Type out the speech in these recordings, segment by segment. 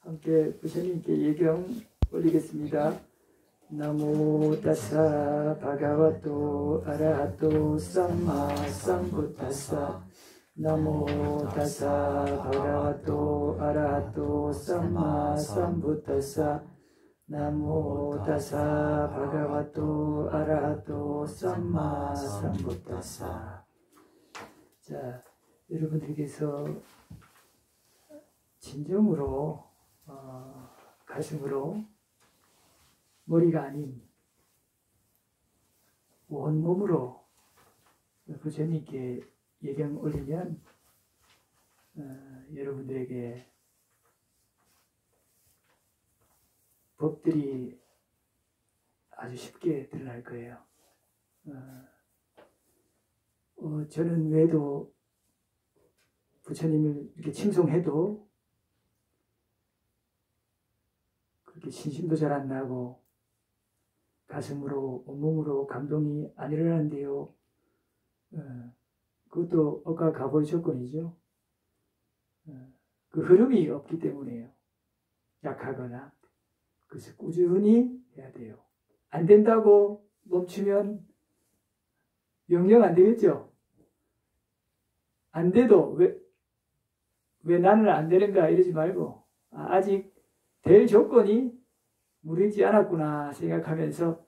함께 부처님께 예경 올리겠습니다. 나모 타사 바가와토 아라하토 삼마 삼부타사. 나모 타사 바가와토 아라하토 삼마 삼부타사. 나모 타사 바가와토 아라하토 삼마 삼부타사. 자, 여러분들께서 진정으로 가슴으로 머리가 아닌 온몸으로 부처님께 예경 올리면 여러분들에게 법들이 아주 쉽게 드러날 거예요. 저는 외도 부처님을 이렇게 칭송해도 그렇게 신심도 잘 안 나고 가슴으로 온몸으로 감동이 안 일어나는데요. 그것도 억가 가보의 조건이죠. 그 흐름이 없기 때문에요. 약하거나. 그래서 꾸준히 해야 돼요. 안 된다고 멈추면 영영 안 되겠죠. 안 돼도 왜 나는 안 되는가 이러지 말고 아직 될 조건이 무르지 않았구나 생각하면서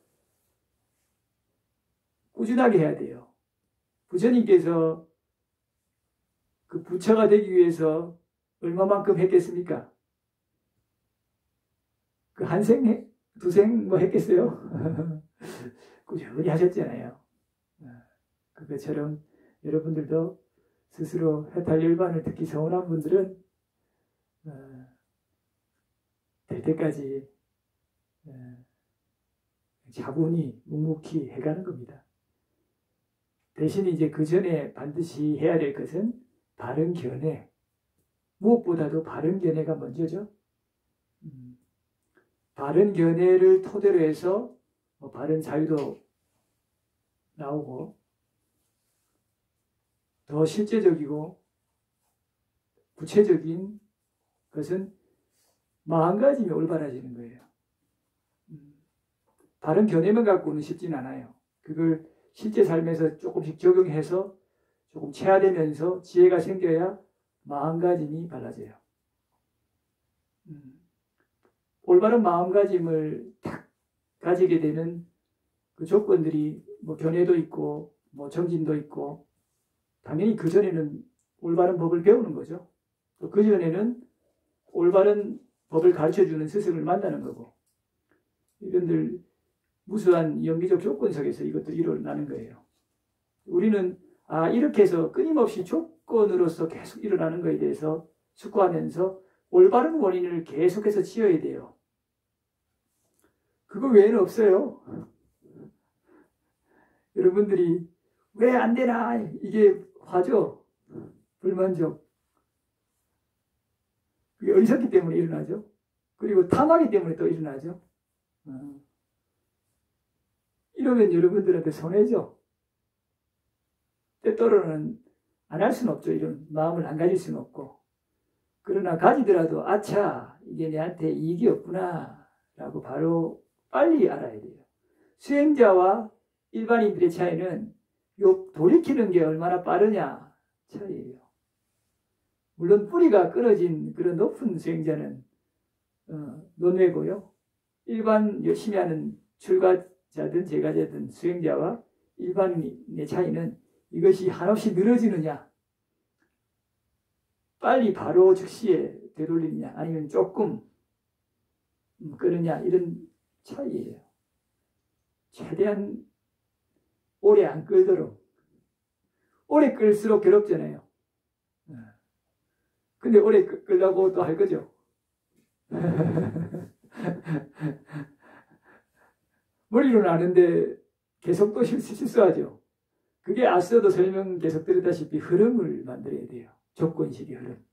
꾸준하게 해야 돼요. 부처님께서 그 부처가 되기 위해서 얼마만큼 했겠습니까? 그 한 생, 두 생 뭐 했겠어요? 꾸준히 하셨잖아요. 그것처럼 여러분들도 스스로 해탈열반을 듣기 서운한 분들은 될 때까지 차분히 묵묵히 해가는 겁니다. 대신 이제 그 전에 반드시 해야 될 것은 바른 견해. 무엇보다도 바른 견해가 먼저죠. 바른 견해를 토대로 해서 바른 자유도 나오고 더 실제적이고 구체적인 것은 마음가짐이 올바라지는 거예요. 바른 견해만 갖고는 쉽지는 않아요. 그걸 실제 삶에서 조금씩 적용해서 조금 체화되면서 지혜가 생겨야 마음가짐이 달라져요. 올바른 마음가짐을 딱 가지게 되는 그 조건들이 뭐 견해도 있고 뭐 정진도 있고 당연히 그 전에는 올바른 법을 배우는 거죠. 또 그 전에는 올바른 법을 가르쳐주는 스승을 만나는 거고 이런들 무수한 영리적 조건 속에서 이것도 일어나는 거예요. 우리는 이렇게 해서 끊임없이 조건으로서 계속 일어나는 것에 대해서 숙고하면서 올바른 원인을 계속해서 지어야 돼요. 그거 외에는 없어요. 여러분들이 왜 안 되나 이게 화죠. 불만족. 그게 어리석기 때문에 일어나죠. 그리고 탐하기 때문에 또 일어나죠. 이러면 여러분들한테 손해죠. 때때로는 안 할 수는 없죠. 이런 마음을 안 가질 수는 없고. 그러나 가지더라도 아차 이게 내한테 이익이 없구나 라고 바로 빨리 알아야 돼요. 수행자와 일반인들의 차이는 요 돌이키는 게 얼마나 빠르냐 차이예요. 물론 뿌리가 끊어진 그런 높은 수행자는 논외고요. 일반 열심히 하는 출가자든 제가자든 수행자와 일반인의 차이는 이것이 한없이 늘어지느냐 빨리 바로 즉시에 되돌리느냐 아니면 조금 끄느냐 이런 차이예요. 최대한 오래 안 끌도록. 오래 끌수록 괴롭잖아요. 근데 오래 끌려고 또 할 거죠. 머리로는 아는데 계속 또 실수하죠. 그게 앞서도 설명 계속 드렸다시피 흐름을 만들어야 돼요. 조건식의 흐름.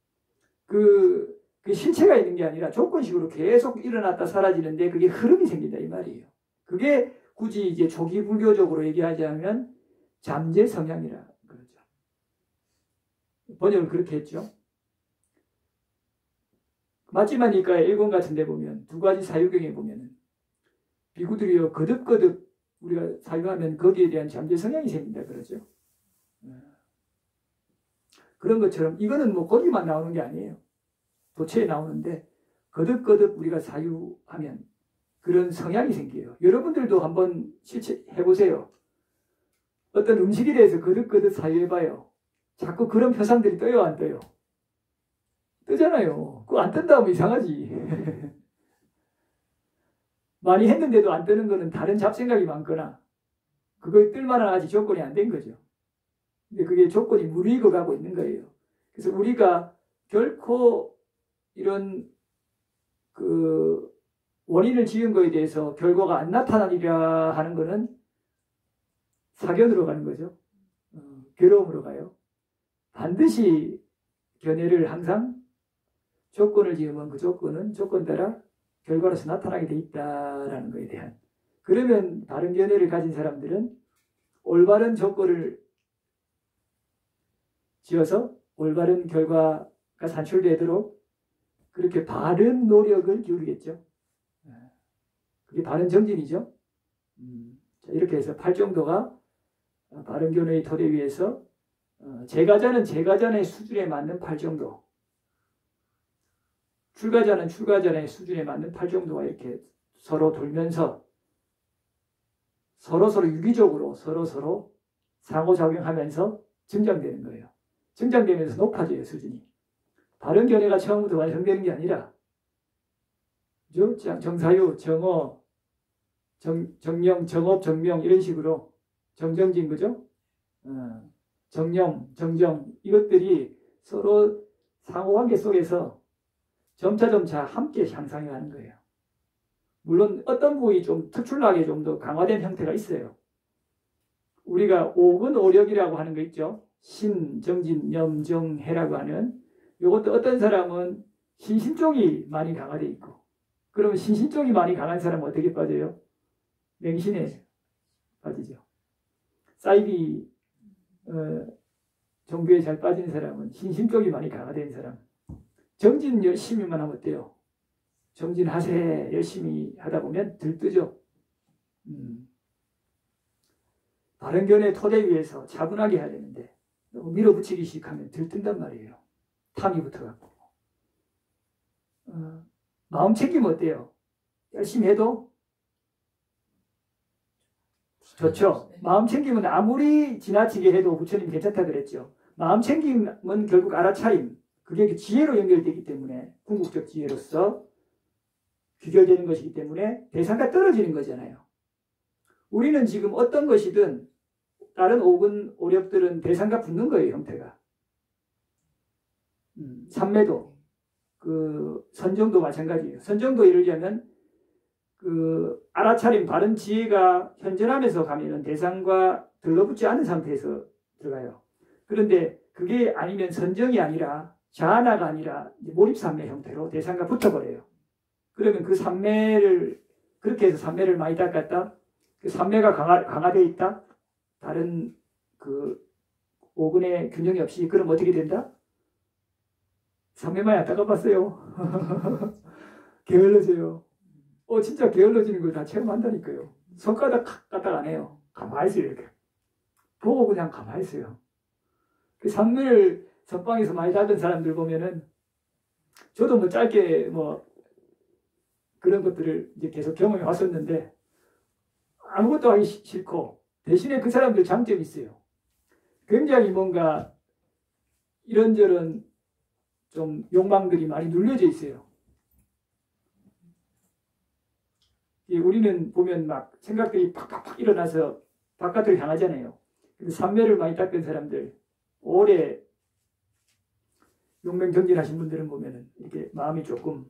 그 실체가 있는 게 아니라 조건식으로 계속 일어났다 사라지는데 그게 흐름이 생긴다 이 말이에요. 그게 굳이 이제 초기 불교적으로 얘기하자면 잠재 성향이라 그러죠. 번역을 그렇게 했죠. 맞지마니까 일본 같은 데 보면 두 가지 사유경에 보면은 비구들이요 거듭거듭 우리가 사유하면 거기에 대한 잠재 성향이 생긴다 그러죠. 그런 것처럼 이거는 뭐 거기만 나오는 게 아니에요. 도체에 나오는데 거듭거듭 우리가 사유하면 그런 성향이 생겨요. 여러분들도 한번 실체해보세요. 어떤 음식에 대해서 거듭거듭 사유해봐요. 자꾸 그런 표상들이 떠요, 안 떠요? 뜨잖아요. 그거 안 뜬다 하면 이상하지. 많이 했는데도 안 뜨는 거는 다른 잡생각이 많거나 그걸 뜰만한 아직 조건이 안 된 거죠. 근데 그게 조건이 무르익어 가고 있는 거예요. 그래서 우리가 결코 이런 그 원인을 지은 거에 대해서 결과가 안 나타나리라 하는 거는 사견으로 가는 거죠. 괴로움으로 가요. 반드시 견해를 항상 조건을 지으면 그 조건은 조건 따라 결과로서 나타나게 돼 있다라는 것에 대한. 그러면 바른 견해를 가진 사람들은 올바른 조건을 지어서 올바른 결과가 산출되도록 그렇게 바른 노력을 기울이겠죠. 그게 바른 정진이죠. 자, 이렇게 해서 팔정도가 바른 견해의 토대 위에서 제가자는 제가자의 수준에 맞는 팔정도, 출가자는 출가자의 수준에 맞는 팔정도가 이렇게 서로 돌면서 서로 유기적으로 서로 상호작용하면서 증장되는 거예요. 증장되면서 높아져요, 수준이. 바른 견해가 처음부터 완성되는 게 아니라 정사유, 정어, 정령, 정업, 정명 이런 식으로 정정진 거죠. 정령, 정정 이것들이 서로 상호관계 속에서 점차 함께 향상해 가는 거예요. 물론 어떤 부위 좀 특출나게 좀 더 강화된 형태가 있어요. 우리가 오근오력이라고 하는 거 있죠. 신, 정진, 념, 정, 해라고 하는 이것도 어떤 사람은 신신 쪽이 많이 강화되어 있고 그러면 신신 쪽이 많이 강한 사람은 어떻게 빠져요? 맹신에 빠지죠. 사이비 종교에 잘 빠진 사람은 신신 쪽이 많이 강화된 사람. 정진 열심히만 하면 어때요? 정진하세 열심히 하다 보면 들뜨죠. 바른 견해 토대 위에서 차분하게 해야 되는데 너무 밀어붙이기 시작하면 들뜬단 말이에요. 탐이 붙어갖고. 마음 챙기면 어때요? 열심히 해도 좋죠. 마음 챙기면 아무리 지나치게 해도 부처님 괜찮다 그랬죠. 마음 챙김은 결국 알아차림. 그게 지혜로 연결되기 때문에 궁극적 지혜로서 귀결되는 것이기 때문에 대상과 떨어지는 거잖아요. 우리는 지금 어떤 것이든 다른 오근, 오력들은 대상과 붙는 거예요, 형태가. 삼매도, 선정도 마찬가지예요. 선정도 예를 들자면, 알아차림, 바른 지혜가 현존하면서 가면은 대상과 들러붙지 않은 상태에서 들어가요. 그런데 그게 아니면 선정이 아니라, 자아나가 아니라 몰입삼매 형태로 대상과 붙어버려요. 그러면 그 삼매를, 그렇게 해서 삼매를 많이 닦았다? 그 삼매가 강화되어 있다? 다른 오근의 균형이 없이, 그럼 어떻게 된다? 삼매만 안 닦아봤어요. 게을러져요. 진짜 게을러지는 걸 다 체험한다니까요. 손가락 까딱 안 해요. 가만히 있어요, 이렇게. 보고 그냥 가만히 있어요. 그 삼매를 선방에서 많이 닦은 사람들 보면은, 저도 뭐 짧게 그런 것들을 이제 계속 경험해 왔었는데, 아무것도 하기 싫고, 대신에 그 사람들 장점이 있어요. 굉장히 뭔가 이런저런 좀 욕망들이 많이 눌려져 있어요. 우리는 보면 막 생각들이 팍팍팍 일어나서 바깥으로 향하잖아요. 근데 삼매를 많이 닦은 사람들, 오래 용맹정진하신 분들은 보면은 이렇게 마음이 조금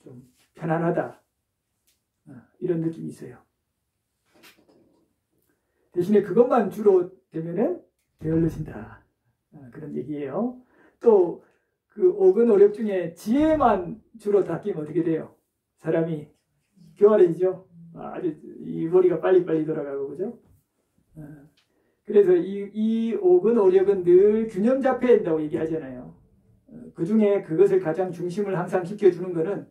좀 편안하다, 이런 느낌이 있어요. 대신에 그것만 주로 되면은 게을러진다, 그런 얘기예요. 또 그 오근 오력 중에 지혜만 주로 닦이면 어떻게 돼요? 사람이 교활해지죠. 아주 이 머리가 빨리빨리 돌아가고, 그죠? 그래서 이 오근 오력은 늘 균형 잡혀야 된다고 얘기하잖아요. 그 중에 그것을 가장 중심을 항상 지켜주는 것은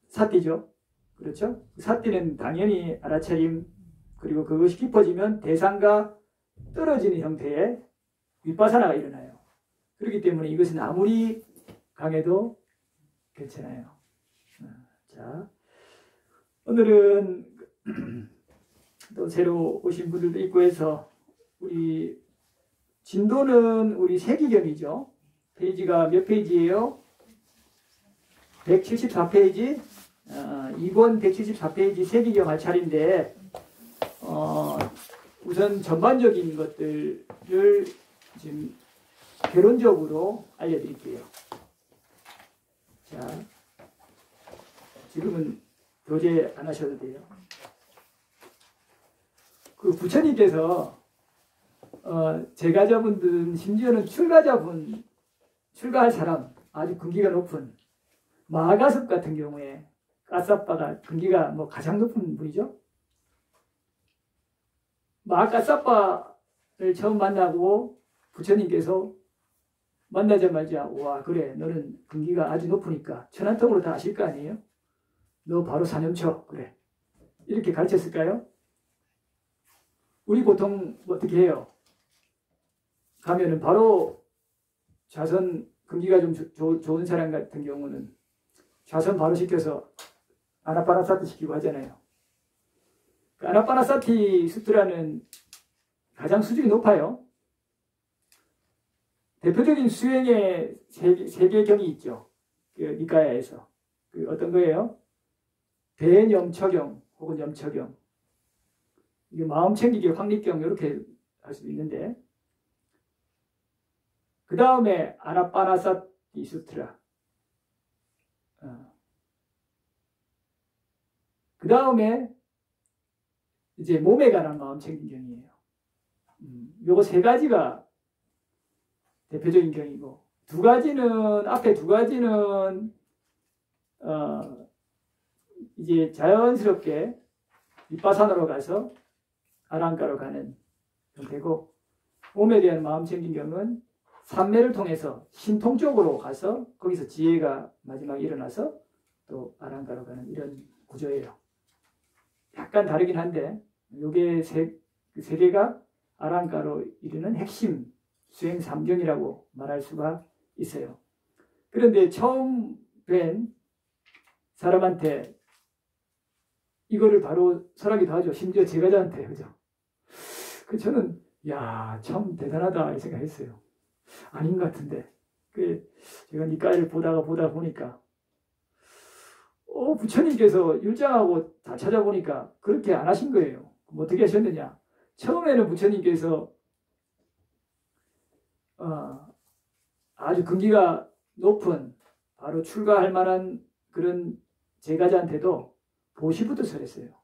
사띠죠. 그렇죠? 사띠는 당연히 알아차림, 그리고 그것이 깊어지면 대상과 떨어지는 형태의 윗바사나가 일어나요. 그렇기 때문에 이것은 아무리 강해도 괜찮아요. 자, 오늘은 또 새로 오신 분들도 있고 해서 우리 진도는 우리 세기경이죠. 페이지가 몇 페이지예요? 174페이지. 2권 174페이지 세기경 알차리인데 우선 전반적인 것들을 지금 개론적으로 알려드릴게요. 자, 지금은 교재 안 하셔도 돼요. 그 부처님께서 제가자분들은 심지어는 출가할 사람 아주 근기가 높은 마가섭 같은 경우에 까사빠가 근기가 뭐 가장 높은 분이죠. 마가사빠를 처음 만나고 부처님께서 만나자마자 와 그래 너는 근기가 아주 높으니까 천안통으로 다 아실 거 아니에요? 너 바로 사념쳐 그래 이렇게 가르쳤을까요? 우리 보통 어떻게 해요? 가면은 바로 좌선 근기가 좀 좋은 사람 같은 경우는 좌선 바로 시켜서 아나파나사티 시키고 하잖아요. 그 아나파나사티 수트라는 가장 수준이 높아요. 대표적인 수행의 세 개경이 있죠. 그 니카야에서. 그 어떤 거예요? 대념처경 혹은 염처경. 이게 마음 챙기기 확립경 이렇게 할 수도 있는데 그 다음에 아나파나사티 수트라. 그 다음에 이제 몸에 관한 마음 챙긴 경이에요. 요거 세 가지가 대표적인 경이고 앞에 두 가지는 이제 자연스럽게 윗바산으로 가서 아랑가로 가는 형태고 몸에 대한 마음 챙긴 경은 삼매를 통해서 신통 쪽으로 가서 거기서 지혜가 마지막에 일어나서 또 아랑가로 가는 이런 구조예요. 약간 다르긴 한데 요게 세 개가 아랑가로 이르는 핵심 수행 3경이라고 말할 수가 있어요. 그런데 처음 뵌 사람한테 이거를 바로 설하기도 하죠. 심지어 제가자한테 그죠? 저는 야 참 대단하다 이 생각했어요. 아닌 것 같은데 제가 니까이를 보다 보니까 부처님께서 율장하고 다 찾아보니까 그렇게 안 하신 거예요. 그럼 어떻게 하셨느냐? 처음에는 부처님께서 아주 근기가 높은 바로 출가할 만한 그런 제가자한테도 보시부터 설했어요.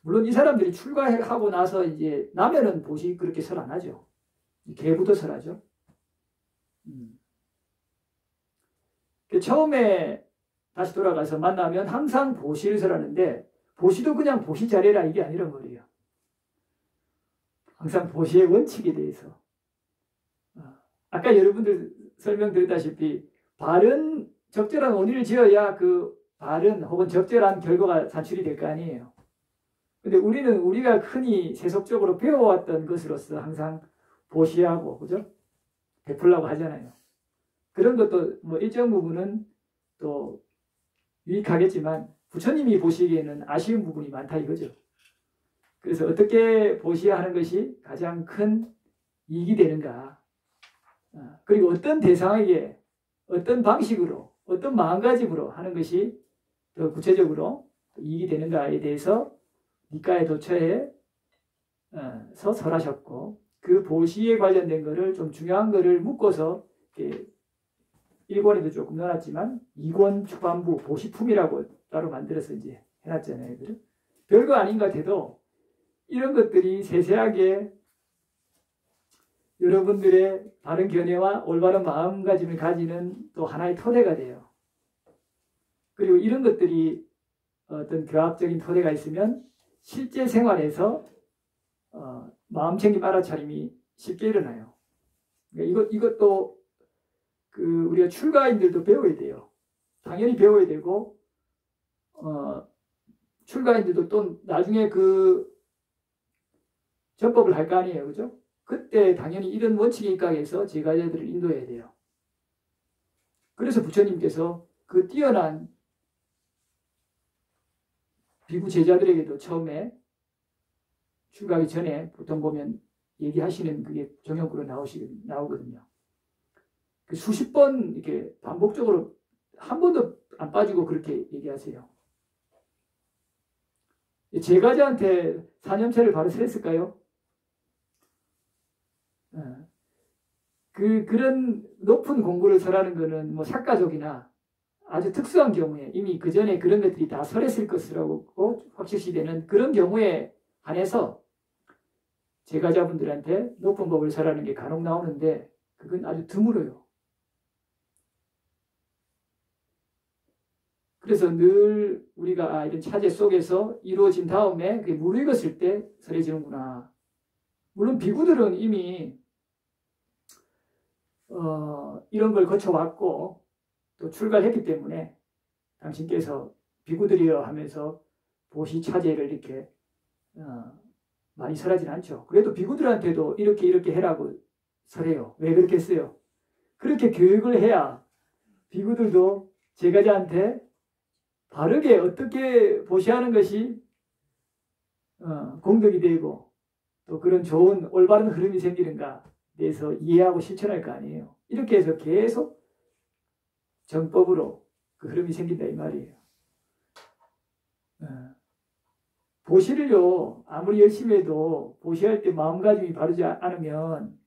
물론 이 사람들이 출가하고 나서 이제 나면은 보시 그렇게 설 안 하죠. 개부터 설하죠. 처음에 다시 돌아가서 만나면 항상 보시를 설하는데 보시도 그냥 보시 자리라 이게 아니란 말이에요. 항상 보시의 원칙에 대해서 아까 여러분들 설명드렸다시피 바른 적절한 원인을 지어야 그 바른 혹은 적절한 결과가 산출이 될 거 아니에요. 근데 우리가 흔히 세속적으로 배워왔던 것으로서 항상 보시하고 그죠? 베풀라고 하잖아요. 그런 것도 뭐 일정 부분은 또 유익하겠지만 부처님이 보시기에는 아쉬운 부분이 많다 이거죠. 그래서 어떻게 보시하는 것이 가장 큰 이익이 되는가. 그리고 어떤 대상에게 어떤 방식으로 어떤 마음가짐으로 하는 것이 더 구체적으로 이익이 되는가에 대해서 니까의 도처에서 설하셨고 그 보시에 관련된 거를 좀 중요한 거를 묶어서 1권에도 조금 넣어놨지만 2권 초반부 보시품이라고 따로 만들어서 이제 해놨잖아요. 별거 아닌 것 같아도 이런 것들이 세세하게 여러분들의 바른 견해와 올바른 마음가짐을 가지는 또 하나의 토대가 돼요. 그리고 이런 것들이 어떤 교합적인 토대가 있으면 실제 생활에서 마음챙김 알아차림이 쉽게 일어나요. 이것도 우리가 출가인들도 배워야 돼요. 당연히 배워야 되고, 출가인들도 또 나중에 전법을 할 거 아니에요. 그죠? 그때 당연히 이런 원칙에 입각해서 제자들을 인도해야 돼요. 그래서 부처님께서 그 뛰어난 비구 제자들에게도 처음에 출가하기 전에 보통 보면 얘기하시는 그게 정형구로 나오거든요. 수십 번 이렇게 반복적으로 한 번도 안 빠지고 그렇게 얘기하세요. 제가자한테 4년차를 바로 설했을까요? 그런 높은 공부를 설하는 거는 뭐 사가족이나 아주 특수한 경우에 이미 그 전에 그런 것들이 다 설했을 것이라고 확실시되는 그런 경우에 한해서 제가자분들한테 높은 법을 설하는 게 간혹 나오는데 그건 아주 드물어요. 그래서 늘 우리가 이런 차제 속에서 이루어진 다음에 그게 무르익었을 때 설해지는구나. 물론 비구들은 이미 이런 걸 거쳐왔고 또 출가를 했기 때문에 당신께서 비구들이여 하면서 보시 차제를 이렇게 많이 설하진 않죠. 그래도 비구들한테도 이렇게 해라고 설해요. 왜 그렇게 했어요? 그렇게 교육을 해야 비구들도 제가자한테 바르게 어떻게 보시하는 것이 공덕이 되고 또 그런 좋은 올바른 흐름이 생기는가 대해서 이해하고 실천할 거 아니에요. 이렇게 해서 계속 정법으로 그 흐름이 생긴다 이 말이에요. 보시를요 아무리 열심히 해도 보시할 때 마음가짐이 바르지 않으면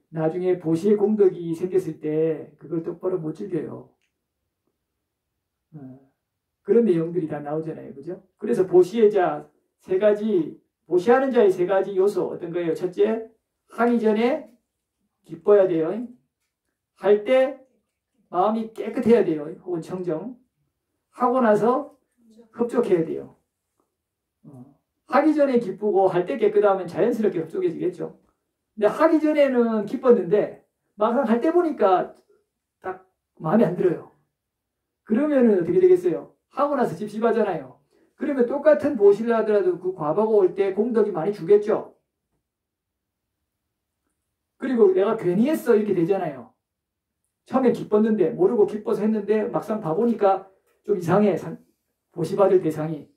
나중에 보시의 공덕이 생겼을 때 그걸 똑바로 못 즐겨요. 그런 내용들이 다 나오잖아요. 그죠? 그래서 보시의 자 세 가지, 보시하는 자의 세 가지 요소 어떤 거예요? 첫째, 하기 전에 기뻐야 돼요. 할 때 마음이 깨끗해야 돼요. 혹은 청정. 하고 나서 흡족해야 돼요. 하기 전에 기쁘고 할 때 깨끗하면 자연스럽게 흡족해지겠죠. 근데 하기 전에는 기뻤는데 막상 할 때 보니까 딱 마음에 안 들어요. 그러면은 어떻게 되겠어요? 하고 나서 찝찝하잖아요. 그러면 똑같은 보시를 하더라도 그 과보가 올 때 공덕이 많이 주겠죠. 그리고 내가 괜히 했어 이렇게 되잖아요. 처음에 기뻤는데 모르고 기뻐서 했는데 막상 봐보니까 좀 이상해. 보시 받을 대상이.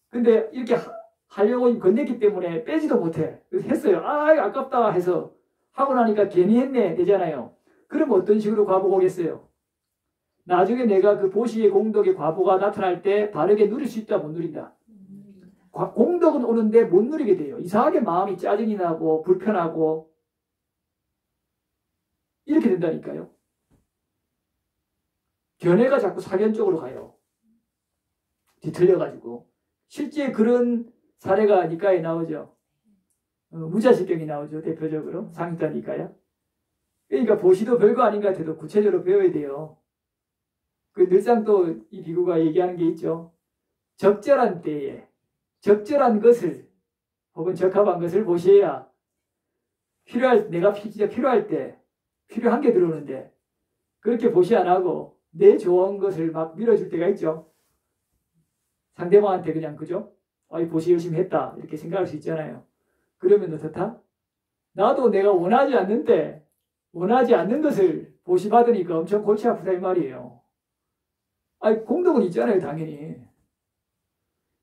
근데 이렇게 하려고 건넸기 때문에 빼지도 못해. 그래서 했어요. 아깝다 해서 하고 나니까 괜히 했네 되잖아요. 그럼 어떤 식으로 과보가 오겠어요? 나중에 내가 그 보시의 공덕의 과보가 나타날 때 바르게 누릴 수 있다 못 누린다? 공덕은 오는데 못 누리게 돼요. 이상하게 마음이 짜증이 나고 불편하고 이렇게 된다니까요. 견해가 자꾸 사견 쪽으로 가요. 뒤틀려가지고. 실제 그런 사례가 니까에 나오죠. 무자식경이 나오죠. 대표적으로. 상익다 니까야. 그러니까 보시도 별거 아닌 것 같아도 구체적으로 배워야 돼요. 늘상 또 이 비구가 얘기하는 게 있죠. 적절한 때에 적절한 것을 혹은 적합한 것을 보시해야 내가 진짜 필요할 때 필요한 게 들어오는데 그렇게 보시 안 하고 내 좋은 것을 막 밀어줄 때가 있죠. 상대방한테 그냥 그죠? 보시 열심히 했다 이렇게 생각할 수 있잖아요. 그러면 어떻다? 나도 내가 원하지 않는데 원하지 않는 것을 보시 받으니까 엄청 골치 아프다 이 말이에요. 공덕은 있잖아요, 당연히.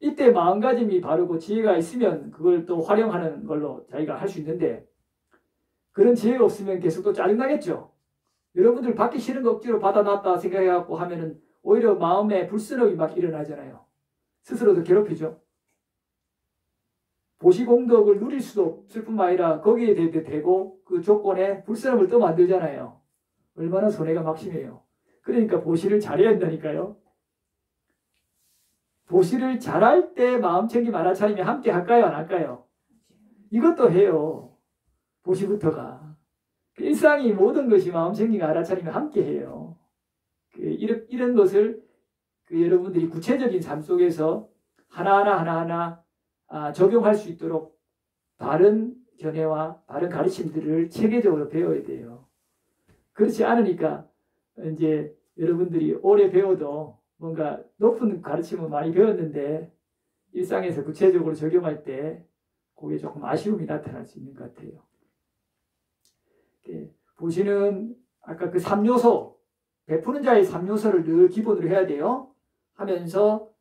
이때 마음가짐이 바르고 지혜가 있으면 그걸 또 활용하는 걸로 자기가 할 수 있는데 그런 지혜가 없으면 계속 또 짜증나겠죠. 여러분들 받기 싫은 거 억지로 받아놨다 생각해갖고 하면은 오히려 마음에 불순업이 막 일어나잖아요. 스스로도 괴롭히죠. 보시공덕을 누릴 수도 없을 뿐만 아니라 거기에 대고 그 조건에 불순업을 또 만들잖아요. 얼마나 손해가 막심해요. 그러니까 보시를 잘해야 한다니까요. 보시를 잘할 때 마음챙김 알아차리면 함께 할까요? 안 할까요? 이것도 해요. 보시부터가. 일상이 모든 것이 마음챙김 알아차리면 함께 해요. 이런 것을 여러분들이 구체적인 삶 속에서 하나하나 적용할 수 있도록 바른 견해와 바른 가르침들을 체계적으로 배워야 돼요. 그렇지 않으니까 이제 여러분들이 오래 배워도 뭔가 높은 가르침을 많이 배웠는데 일상에서 구체적으로 적용할 때 그게 조금 아쉬움이 나타날 수 있는 것 같아요. 보시는 아까 그 3요소, 베푸는 자의 3요소를 늘 기본으로 해야 돼요. 하면서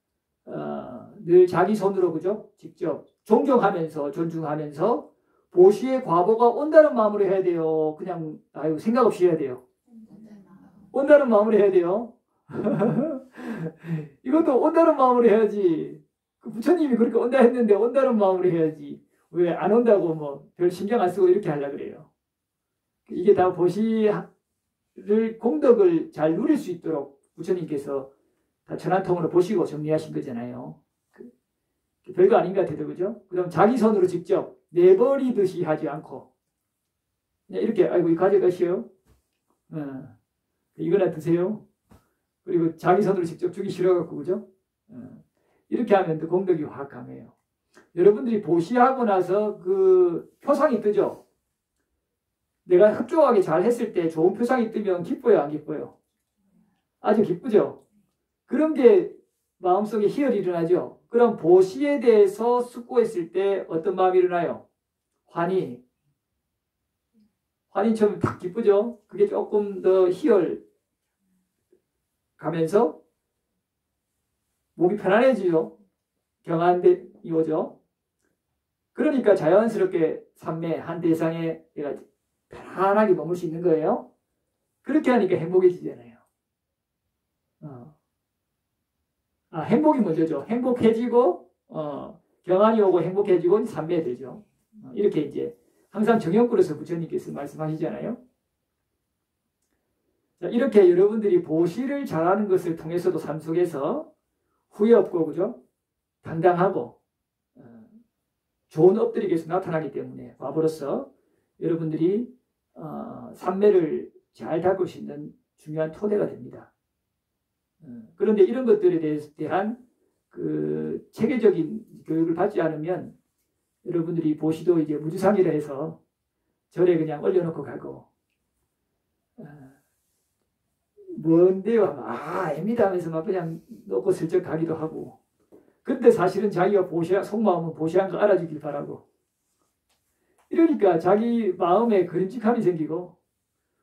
늘 자기 손으로 그죠? 직접 존경하면서 존중하면서 보시의 과보가 온다는 마음으로 해야 돼요. 그냥 생각 없이 해야 돼요. 온다는 마음으로 해야 돼요. 이것도 온다는 마음으로 해야지. 그 부처님이 그렇게 온다 했는데 온다는 마음으로 해야지. 왜 안 온다고 뭐 별 신경 안 쓰고 이렇게 하려고 그래요. 이게 다 보시를 공덕을 잘 누릴 수 있도록 부처님께서 다 천한통으로 보시고 정리하신 거잖아요. 별거 아닌 것 같아도 그죠? 그럼 자기 손으로 직접 내버리듯이 하지 않고 그냥 이렇게 아이고 이거 가져가시오. 이거나 드세요. 그리고 자기 손으로 직접 주기 싫어갖고 그죠? 이렇게 하면 또 공덕이 확 강해요. 여러분들이 보시하고 나서 그 표상이 뜨죠? 내가 흡족하게 잘 했을 때 좋은 표상이 뜨면 기뻐요, 안 기뻐요? 아주 기쁘죠? 그런 게 마음속에 희열이 일어나죠? 그럼 보시에 대해서 숙고했을 때 어떤 마음이 일어나요? 환희처럼 딱 기쁘죠? 그게 조금 더 희열 가면서 몸이 편안해지죠? 경한데 이거죠? 그러니까 자연스럽게 삼매 한 대상에 내가 편안하게 머물 수 있는 거예요. 그렇게 하니까 행복해지잖아요. 행복이 먼저죠. 행복해지고 경안이 오고 행복해지고 삼매되죠. 이렇게 이제 항상 정형구로서 부처님께서 말씀하시잖아요. 자, 이렇게 여러분들이 보시를 잘하는 것을 통해서도 삶 속에서 후회 없고 그죠? 당당하고 좋은 업들이 계속 나타나기 때문에 과보로서 여러분들이 삼매를 잘 닦을 수 있는 중요한 토대가 됩니다. 그런데 이런 것들에 대한 그 체계적인 교육을 받지 않으면 여러분들이 보시도 이제 무주상이라 해서 절에 그냥 올려놓고 가고 뭔데요? 아닙니다 하면서 막 그냥 놓고 슬쩍 가기도 하고 근데 사실은 자기가 속마음은 보시한 거 알아주길 바라고 이러니까 자기 마음에 그림직함이 생기고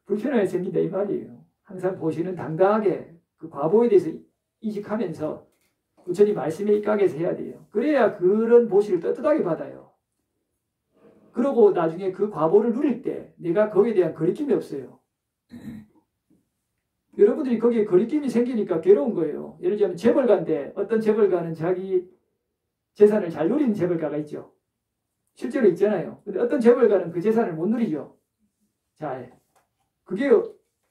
불편함이 생긴다 이 말이에요. 항상 보시는 당당하게 그 과보에 대해서 인식하면서 부처님 말씀에 입각해서 해야 돼요. 그래야 그런 보시를 떳떳하게 받아요. 그러고 나중에 그 과보를 누릴 때 내가 거기에 대한 거리낌이 없어요. 여러분들이 거기에 거리낌이 생기니까 괴로운 거예요. 예를 들면 재벌가인데 어떤 재벌가는 자기 재산을 잘 누리는 재벌가가 있죠. 실제로 있잖아요. 근데 어떤 재벌가는 그 재산을 못 누리죠. 자, 그게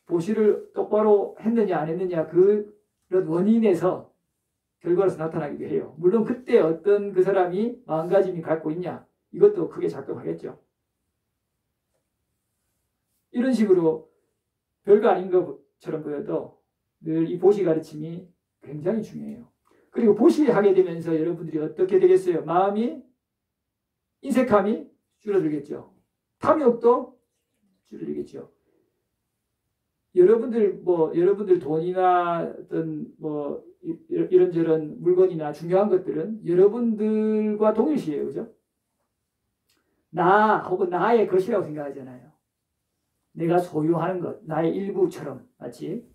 보시를 똑바로 했느냐 안 했느냐 그런 원인에서 결과로서 나타나기도 해요. 물론 그때 어떤 그 사람이 마음가짐이 갖고 있냐 이것도 크게 작동하겠죠. 이런 식으로 별거 아닌 것처럼 보여도 늘 이 보시 가르침이 굉장히 중요해요. 그리고 보시하게 되면서 여러분들이 어떻게 되겠어요? 마음이 인색함이 줄어들겠죠. 탐욕도 줄어들겠죠. 여러분들 돈이나 어떤 이런저런 물건이나 중요한 것들은 여러분들과 동일시해요. 그죠? 나 혹은 나의 것이라고 생각하잖아요. 내가 소유하는 것, 나의 일부처럼 마치.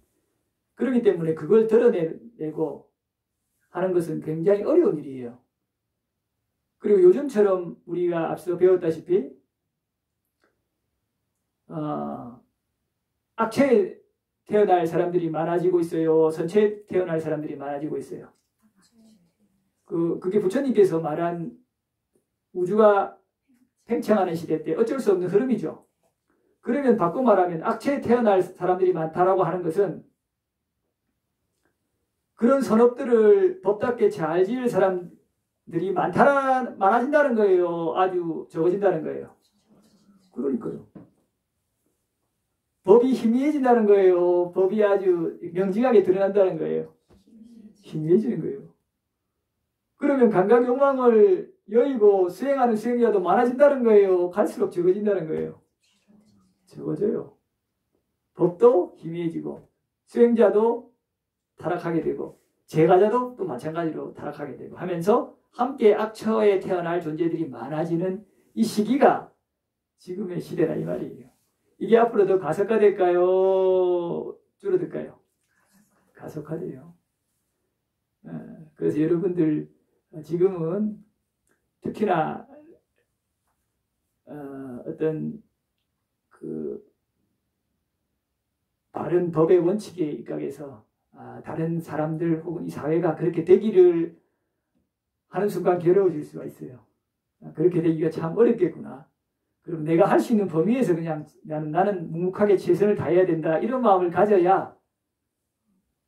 그렇기 때문에 그걸 드러내고 하는 것은 굉장히 어려운 일이에요. 그리고 요즘처럼 우리가 앞서 배웠다시피 악체에 태어날 사람들이 많아지고 있어요. 선체에 태어날 사람들이 많아지고 있어요. 그게 부처님께서 말한 우주가 팽창하는 시대 때 어쩔 수 없는 흐름이죠. 그러면 바꿔 말하면 악체에 태어날 사람들이 많다라고 하는 것은 그런 선업들을 법답게 잘 지을 사람들이 많아진다는 거예요. 아주 적어진다는 거예요. 그러니까요. 법이 희미해진다는 거예요. 법이 아주 명징하게 드러난다는 거예요. 희미해지는 거예요. 그러면 감각 욕망을 여의고 수행하는 수행자도 많아진다는 거예요. 갈수록 적어진다는 거예요. 적어져요. 법도 희미해지고 수행자도 타락하게 되고 제가자도 또 마찬가지로 타락하게 되고 하면서 함께 악처에 태어날 존재들이 많아지는 이 시기가 지금의 시대라 이 말이에요. 이게 앞으로 더 가속화될까요? 줄어들까요? 가속화돼요. 그래서 여러분들 지금은 특히나 어떤 그 다른 법의 원칙에 입각해서 다른 사람들 혹은 이 사회가 그렇게 되기를 하는 순간 괴로워질 수가 있어요. 그렇게 되기가 참 어렵겠구나. 그럼 내가 할 수 있는 범위에서 그냥 나는 묵묵하게 최선을 다해야 된다. 이런 마음을 가져야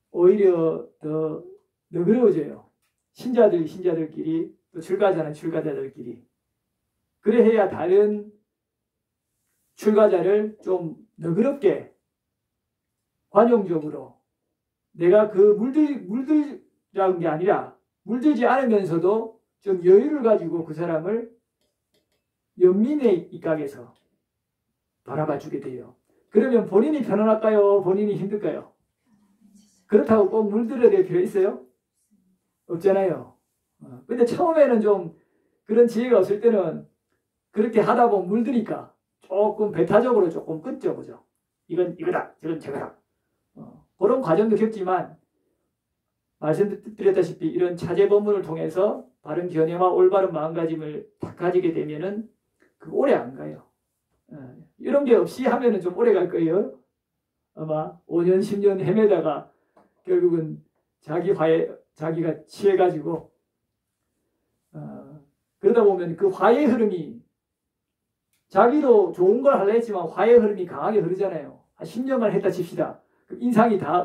오히려 더 너그러워져요. 신자들끼리 또 출가자는 출가자들끼리. 그래 해야 다른 출가자를 좀 너그럽게 관용적으로 내가 그 물들이라는 게 아니라 물들지 않으면서도 좀 여유를 가지고 그 사람을 연민의 입각에서 바라봐 주게 돼요. 그러면 본인이 편안할까요? 본인이 힘들까요? 그렇다고 꼭 물들어야 될 필요 있어요? 없잖아요. 근데 처음에는 좀 그런 지혜가 없을 때는 그렇게 하다 보면 물드니까 조금 배타적으로 조금 끊죠. 그죠? 이건 이거다. 저건 저거다. 그런 과정도 겪지만 말씀드렸다시피 이런 차제법문을 통해서 바른 견해와 올바른 마음가짐을 딱 가지게 되면은 그 오래 안 가요. 이런 게 없이 하면은 좀 오래 갈 거예요. 아마 5년, 10년 헤매다가 결국은 자기가 취해가지고 그러다 보면 그 화의 흐름이 자기도 좋은 걸 하려 했지만 화의 흐름이 강하게 흐르잖아요. 한 10년만 했다 칩시다. 인상이 다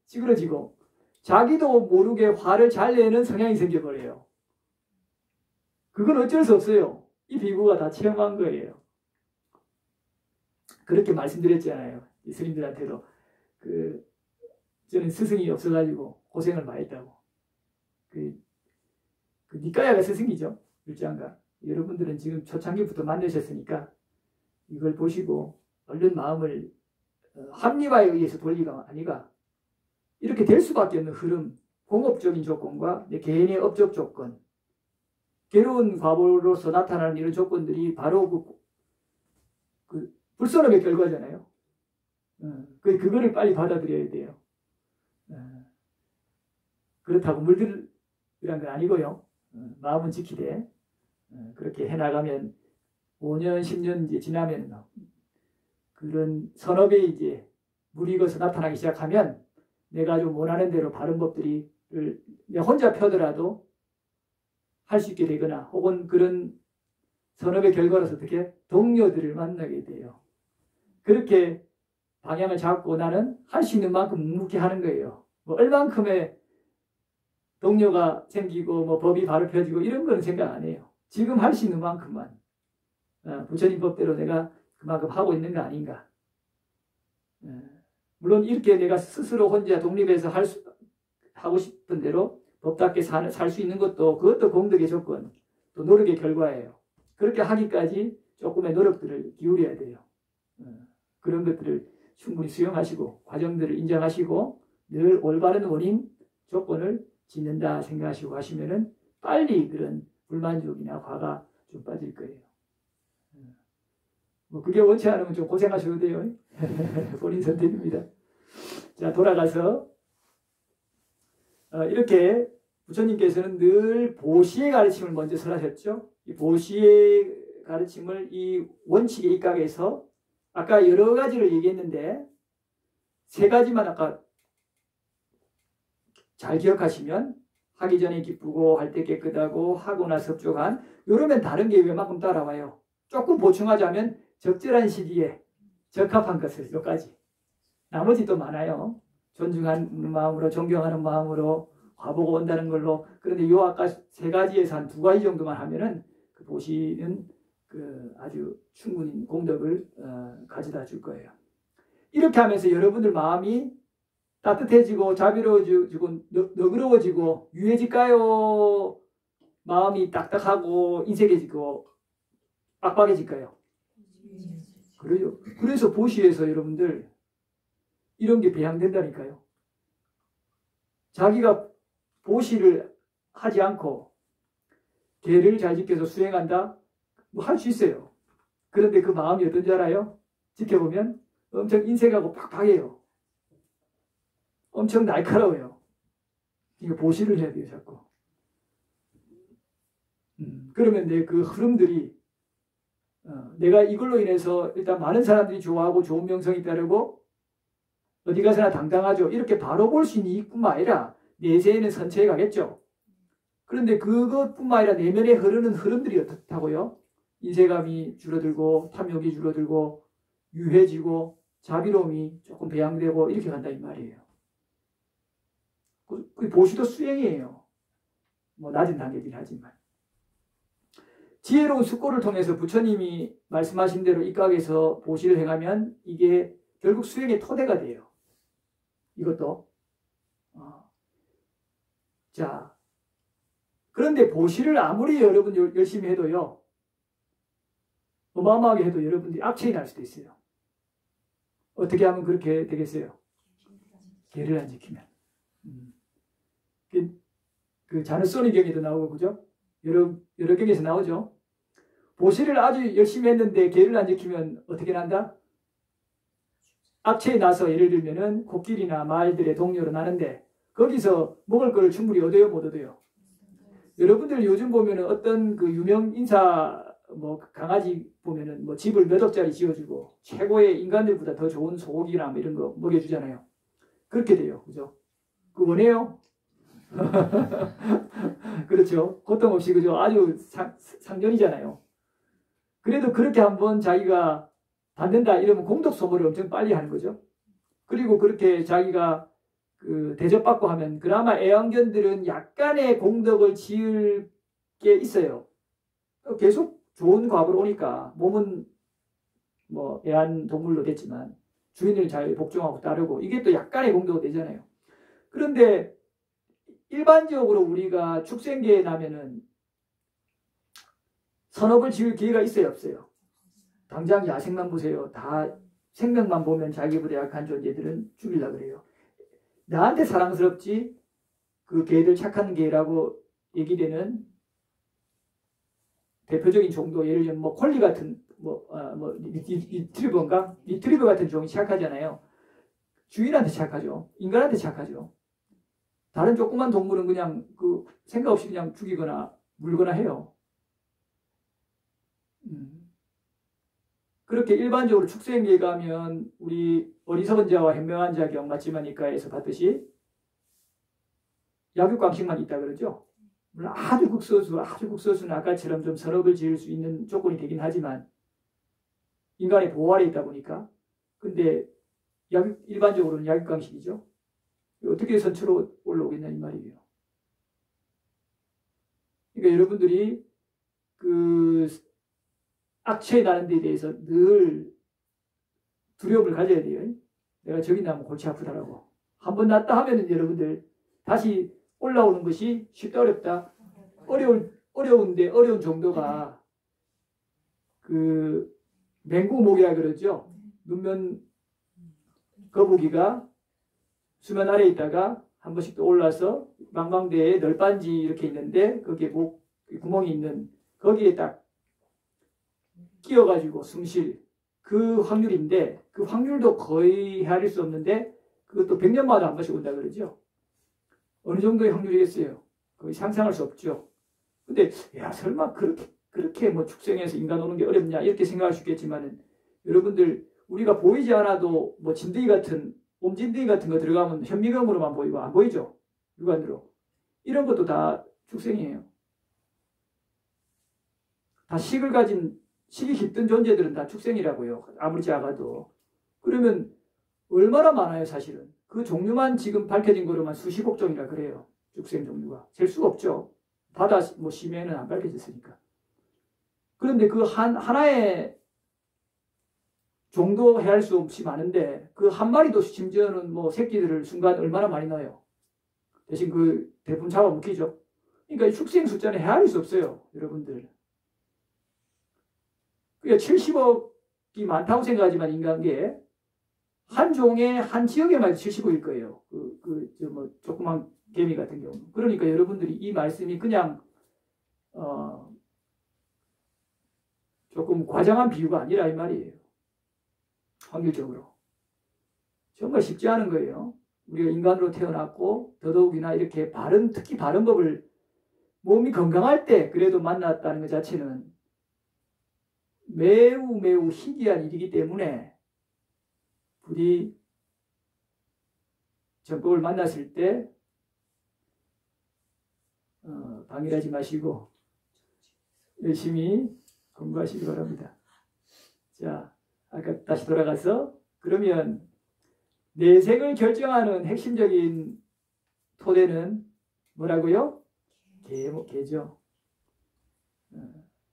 찌그러지고 자기도 모르게 화를 잘 내는 성향이 생겨버려요. 그건 어쩔 수 없어요. 이 비구가 다 체험한 거예요. 그렇게 말씀드렸잖아요. 이 스님들한테도 저는 스승이 없어가지고 고생을 많이 했다고. 니까야가 스승이죠. 일장가. 여러분들은 지금 초창기부터 만나셨으니까 이걸 보시고 얼른 마음을 합리화에 의해서 돌리가 아니가 이렇게 될 수밖에 없는 흐름, 공업적인 조건과 내 개인의 업적 조건, 괴로운 과보로서 나타나는 이런 조건들이 바로 그 불선업의 결과잖아요. 그거를 빨리 받아들여야 돼요. 그렇다고 물들이란 건 아니고요. 마음은 지키되 그렇게 해나가면 5년, 10년 이제 지나면 그런 선업에 이제 물이 익어서 나타나기 시작하면 내가 좀 원하는 대로 바른 법들이 내가 혼자 펴더라도 할 수 있게 되거나 혹은 그런 선업의 결과로서 어떻게 동료들을 만나게 돼요. 그렇게 방향을 잡고 나는 할 수 있는 만큼 묵묵히 하는 거예요. 뭐 얼만큼의 동료가 생기고 뭐 법이 바로 펴지고 이런 건 생각 안 해요. 지금 할 수 있는 만큼만 부처님 법대로 내가 그만큼 하고 있는 거 아닌가. 물론 이렇게 내가 스스로 혼자 독립해서 하고 싶은 대로 법답게 살 수 있는 그것도 공덕의 조건, 또 노력의 결과예요. 그렇게 하기까지 조금의 노력들을 기울여야 돼요. 그런 것들을 충분히 수용하시고 과정들을 인정하시고 늘 올바른 원인, 조건을 짓는다 생각하시고 하시면은 빨리 그런 불만족이나 화가 좀 빠질 거예요. 뭐 그게 원치 않으면 좀 고생하셔도 돼요. 본인 선택입니다. 자, 돌아가서 이렇게 부처님께서는 늘 보시의 가르침을 먼저 설하셨죠. 이 보시의 가르침을 이 원칙에 입각해서 아까 여러 가지를 얘기했는데 세 가지만 아까 잘 기억하시면 하기 전에 기쁘고 할 때 깨끗하고 하고 나서 흡족한 이러면 다른 게 웬만큼 따라와요. 조금 보충하자면 적절한 시기에 적합한 것을 몇 가지. 나머지도 많아요. 존중하는 마음으로 존경하는 마음으로 화보가 온다는 걸로. 그런데 요 아까 세 가지에서 한 두 가지 정도만 하면은 그 보시는 아주 충분히 공덕을 가져다 줄 거예요. 이렇게 하면서 여러분들 마음이 따뜻해지고 자비로워지고 너그러워지고 유해질까요? 마음이 딱딱하고 인색해지고 빡빡해질까요? 그래요. 그래서 보시에서 여러분들 이런 게 배양된다니까요. 자기가 보시를 하지 않고 계를 잘 지켜서 수행한다? 뭐 할 수 있어요. 그런데 그 마음이 어떤지 알아요? 지켜보면 엄청 인색하고 팍팍해요. 엄청 날카로워요. 이거 보시를 해야 돼요, 자꾸. 그러면 내 그 흐름들이 내가 이걸로 인해서 일단 많은 사람들이 좋아하고 좋은 명성이 따르고 어디 가서나 당당하죠. 이렇게 바로 볼 수 있는 이뿐만 아니라 내세에는 선처해 가겠죠. 그런데 그것뿐만 아니라 내면에 흐르는 흐름들이 어떻다고요? 인색감이 줄어들고 탐욕이 줄어들고 유해지고 자비로움이 조금 배양되고 이렇게 간다 이 말이에요. 그 보시도 수행이에요. 뭐 낮은 단계긴 하지만. 지혜로운 숙고를 통해서 부처님이 말씀하신 대로 입각에서 보시를 행하면 이게 결국 수행의 토대가 돼요. 이것도. 자, 그런데 보시를 아무리 여러분 열심히 해도요. 어마어마하게 해도 여러분들이 악체이 날 수도 있어요. 어떻게 하면 그렇게 되겠어요? 계를 안 지키면. 그 자느소니 경에도 나오고 그죠? 여러 경에서 나오죠. 보시를 아주 열심히 했는데 계를 안 지키면 어떻게 난다? 악체에 나서 예를 들면은 코끼리나 말들의 동료로 나는데 거기서 먹을 걸 충분히 얻어요, 못 얻어요? 여러분들 요즘 보면은 어떤 그 유명 인사 뭐 강아지 보면은 뭐 집을 몇 억짜리 지어주고 최고의 인간들보다 더 좋은 소고기나 뭐 이런 거 먹여주잖아요. 그렇게 돼요, 그죠? 그 원해요? 그렇죠. 고통 없이 그죠. 아주 상전이잖아요. 그래도 그렇게 한번 자기가 받는다 이러면 공덕 소모를 엄청 빨리 하는 거죠. 그리고 그렇게 자기가 그 대접받고 하면 그나마 애완견들은 약간의 공덕을 지을 게 있어요. 계속 좋은 과보로 오니까 몸은 뭐 애완동물로 됐지만 주인을 잘 복종하고 따르고 이게 또 약간의 공덕이 되잖아요. 그런데 일반적으로 우리가 축생계에 나면은 선업을 지을 기회가 있어요, 없어요? 당장 야생만 보세요. 다 생명만 보면 자기보다 약한 존재들은 죽이려고 그래요. 나한테 사랑스럽지 그 개들 착한 개라고 얘기되는 대표적인 종도 예를 들면 뭐 콜리 같은 리트리버인가? 리트리버 같은 종이 착하잖아요. 주인한테 착하죠. 인간한테 착하죠. 다른 조그만 동물은 그냥 그 생각 없이 그냥 죽이거나 물거나 해요. 그렇게 일반적으로 축생계에 가면 우리 어리석은 자와 현명한 자 경마치마니까에서 봤듯이 약육강식만 있다 그러죠. 물론 아주 극소수는 아까처럼 좀 선업을 지을 수 있는 조건이 되긴 하지만 인간의 보호 아래 있다 보니까 근데 일반적으로는 약육강식이죠. 어떻게 선처로 올라오겠냐 이 말이에요. 그러니까 여러분들이 그 악체에 나는 데 대해서 늘 두려움을 가져야 돼요. 내가 저기 나면 골치 아프다라고. 한번 났다 하면은 여러분들 다시 올라오는 것이 쉽다 어렵다. 어려운데 어려운 정도가 그 맹구목이라 그러죠. 눈면 거북이가 수면 아래에 있다가 한 번씩 또 올라서 망망대에 널빤지 이렇게 있는데 거기에 목 구멍이 있는 거기에 딱 끼어가지고 숨쉴 그 확률인데 그 확률도 거의 헤아릴 수 없는데 그것도 100년마다 한 번씩 온다 그러죠. 어느 정도의 확률이겠어요? 거의 상상할 수 없죠. 근데 야 설마 그렇게 뭐 축생해서 인간 오는 게 어렵냐 이렇게 생각할 수 있겠지만은 여러분들 우리가 보이지 않아도 뭐 진드기 같은 옴진드기 같은 거 들어가면 현미경으로만 보이고 안 보이죠? 육안으로. 이런 것도 다 축생이에요. 다 식이 깃든 존재들은 다 축생이라고요. 아무리 작아도. 그러면 얼마나 많아요 사실은. 그 종류만 지금 밝혀진 거로만 수십억 종이라 그래요. 축생 종류가. 셀 수가 없죠. 바다 뭐 심해는 안 밝혀졌으니까. 그런데 그 하나의 종도 헤아릴 수 없이 많은데 그 한 마리도 심지어는 뭐 새끼들을 순간 얼마나 많이 넣어요. 대신 그 대부분 잡아먹히죠. 그러니까 이 축생 숫자는 헤아릴 수 없어요. 여러분들. 그러니까 70억이 많다고 생각하지만 인간계에 한 종에 한 지역에만 75일 거예요. 뭐 조그만 개미 같은 경우. 그러니까 여러분들이 이 말씀이 그냥 조금 과장한 비유가 아니라 이 말이에요. 확률적으로. 정말 쉽지 않은 거예요. 우리가 인간으로 태어났고 더더욱이나 이렇게 특히 바른법을 몸이 건강할 때 그래도 만났다는 것 자체는 매우 매우 희귀한 일이기 때문에 부디 정법을 만났을 때 방해하지 마시고 열심히 공부하시기 바랍니다. 자, 아까 다시 돌아가서 그러면 내생을 결정하는 핵심적인 토대는 뭐라고요? 개죠.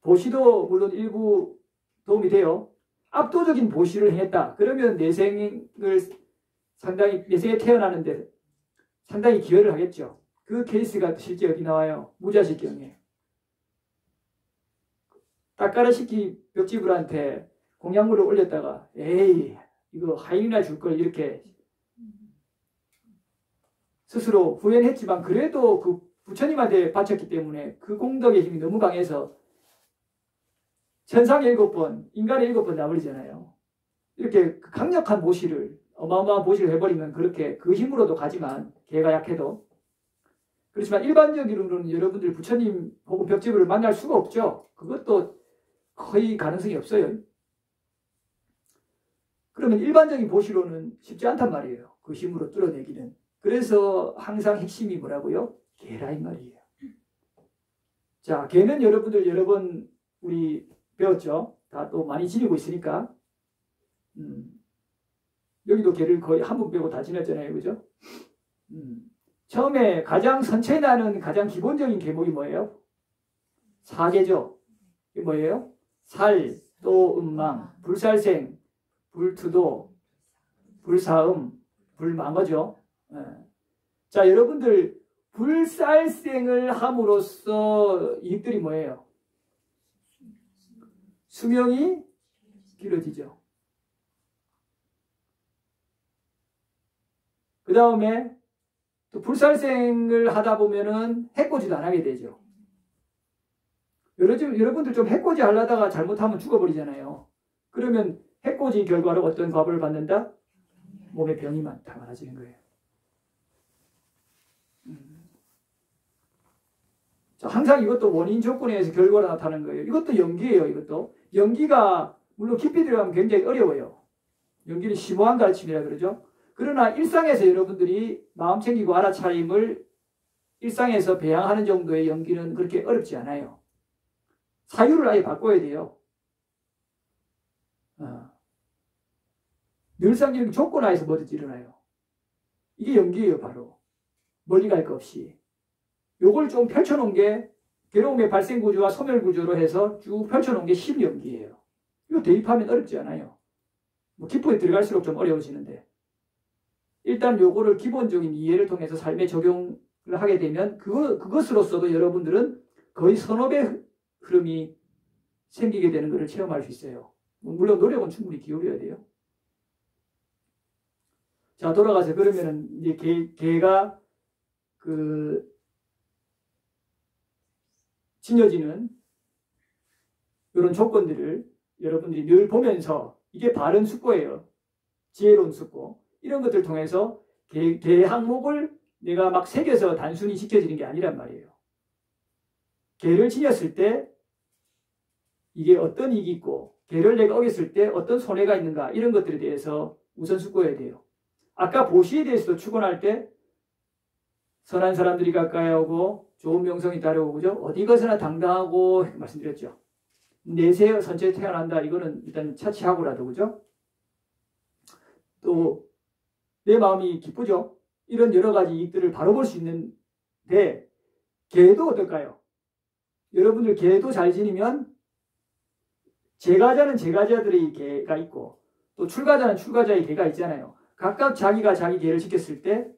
보시도 물론 일부 도움이 돼요. 압도적인 보시를 행했다. 그러면 내생에 태어나는데 상당히 기여를 하겠죠. 그 케이스가 실제 어디 나와요? 무자식경에. 따까라시키 벽지불한테 공약물을 올렸다가 에이 이거 하인이나 줄 걸 이렇게 스스로 후회했지만 그래도 그 부처님한테 바쳤기 때문에 그 공덕의 힘이 너무 강해서 천상에 7번, 인간에 7번 나버리잖아요. 이렇게 강력한 보시를, 어마어마한 보시를 해버리면 그렇게 그 힘으로도 가지만, 개가 약해도. 그렇지만 일반적으로는 여러분들 부처님 혹은 벽지부를 만날 수가 없죠. 그것도 거의 가능성이 없어요. 그러면 일반적인 보시로는 쉽지 않단 말이에요. 그 힘으로 뚫어내기는. 그래서 항상 핵심이 뭐라고요? 개라 이 말이에요. 자, 개는 여러분들 여러 번 우리 배웠죠. 다 또 많이 지니고 있으니까. 여기도 개를 거의 한 번 배우고 다 지냈잖아요. 그죠? 처음에 가장 선체에 나는 가장 기본적인 계목이 뭐예요? 사계죠. 이게 뭐예요? 살, 또 음망, 불살생, 불투도, 불사음, 불망어죠. 예. 자, 여러분들 불살생을 함으로써 이익들이 뭐예요? 수명이 길어지죠. 그 다음에 또 불살생을 하다 보면은 해코지도 안 하게 되죠. 여러분들 좀 해코지 하려다가 잘못하면 죽어버리잖아요. 그러면 해코지 결과로 어떤 과보를 받는다? 몸에 병이 많아지는 거예요. 자, 항상 이것도 원인 조건에 의해서 결과가 나타나는 거예요. 이것도 연기예요. 이것도. 연기가 물론 깊이 들어가면 굉장히 어려워요. 연기는 심오한 가르침이라 그러죠. 그러나 일상에서 여러분들이 마음 챙기고 알아차림을 일상에서 배양하는 정도의 연기는 그렇게 어렵지 않아요. 사유를 아예 바꿔야 돼요. 늘상 이렇게 조건 하에서 뭐든지 일어나요. 이게 연기예요. 바로. 멀리 갈 거 없이. 요걸 좀 펼쳐놓은 게 괴로움의 발생 구조와 소멸 구조로 해서 쭉 펼쳐놓은 게 심연기예요. 이거 대입하면 어렵지 않아요. 뭐 깊이 들어갈수록 좀 어려워지는데 일단 요거를 기본적인 이해를 통해서 삶에 적용을 하게 되면 그것으로서도 여러분들은 거의 선업의 흐름이 생기게 되는 것을 체험할 수 있어요. 물론 노력은 충분히 기울여야 돼요. 자, 돌아가서 그러면은 이제 개가 지녀지는 이런 조건들을 여러분들이 늘 보면서 이게 바른 숙고예요. 지혜로운 숙고. 이런 것들을 통해서 개 항목을 내가 막 새겨서 단순히 지켜지는 게 아니란 말이에요. 개를 지녔을 때 이게 어떤 이익이 있고 개를 내가 어겼을 때 어떤 손해가 있는가 이런 것들에 대해서 우선 숙고해야 돼요. 아까 보시에 대해서도 추론할 때 선한 사람들이 가까이 오고 좋은 명성이 따라오고 어디 가서나 당당하고 말씀드렸죠. 내세 선체에 태어난다. 이거는 일단 차치하고라도 그죠? 또 내 마음이 기쁘죠. 이런 여러 가지 이익들을 바로 볼 수 있는데 개도 어떨까요? 여러분들 개도 잘 지니면 제가자는 제가자들의 개가 있고 또 출가자는 출가자의 개가 있잖아요. 각각 자기가 자기 개를 지켰을 때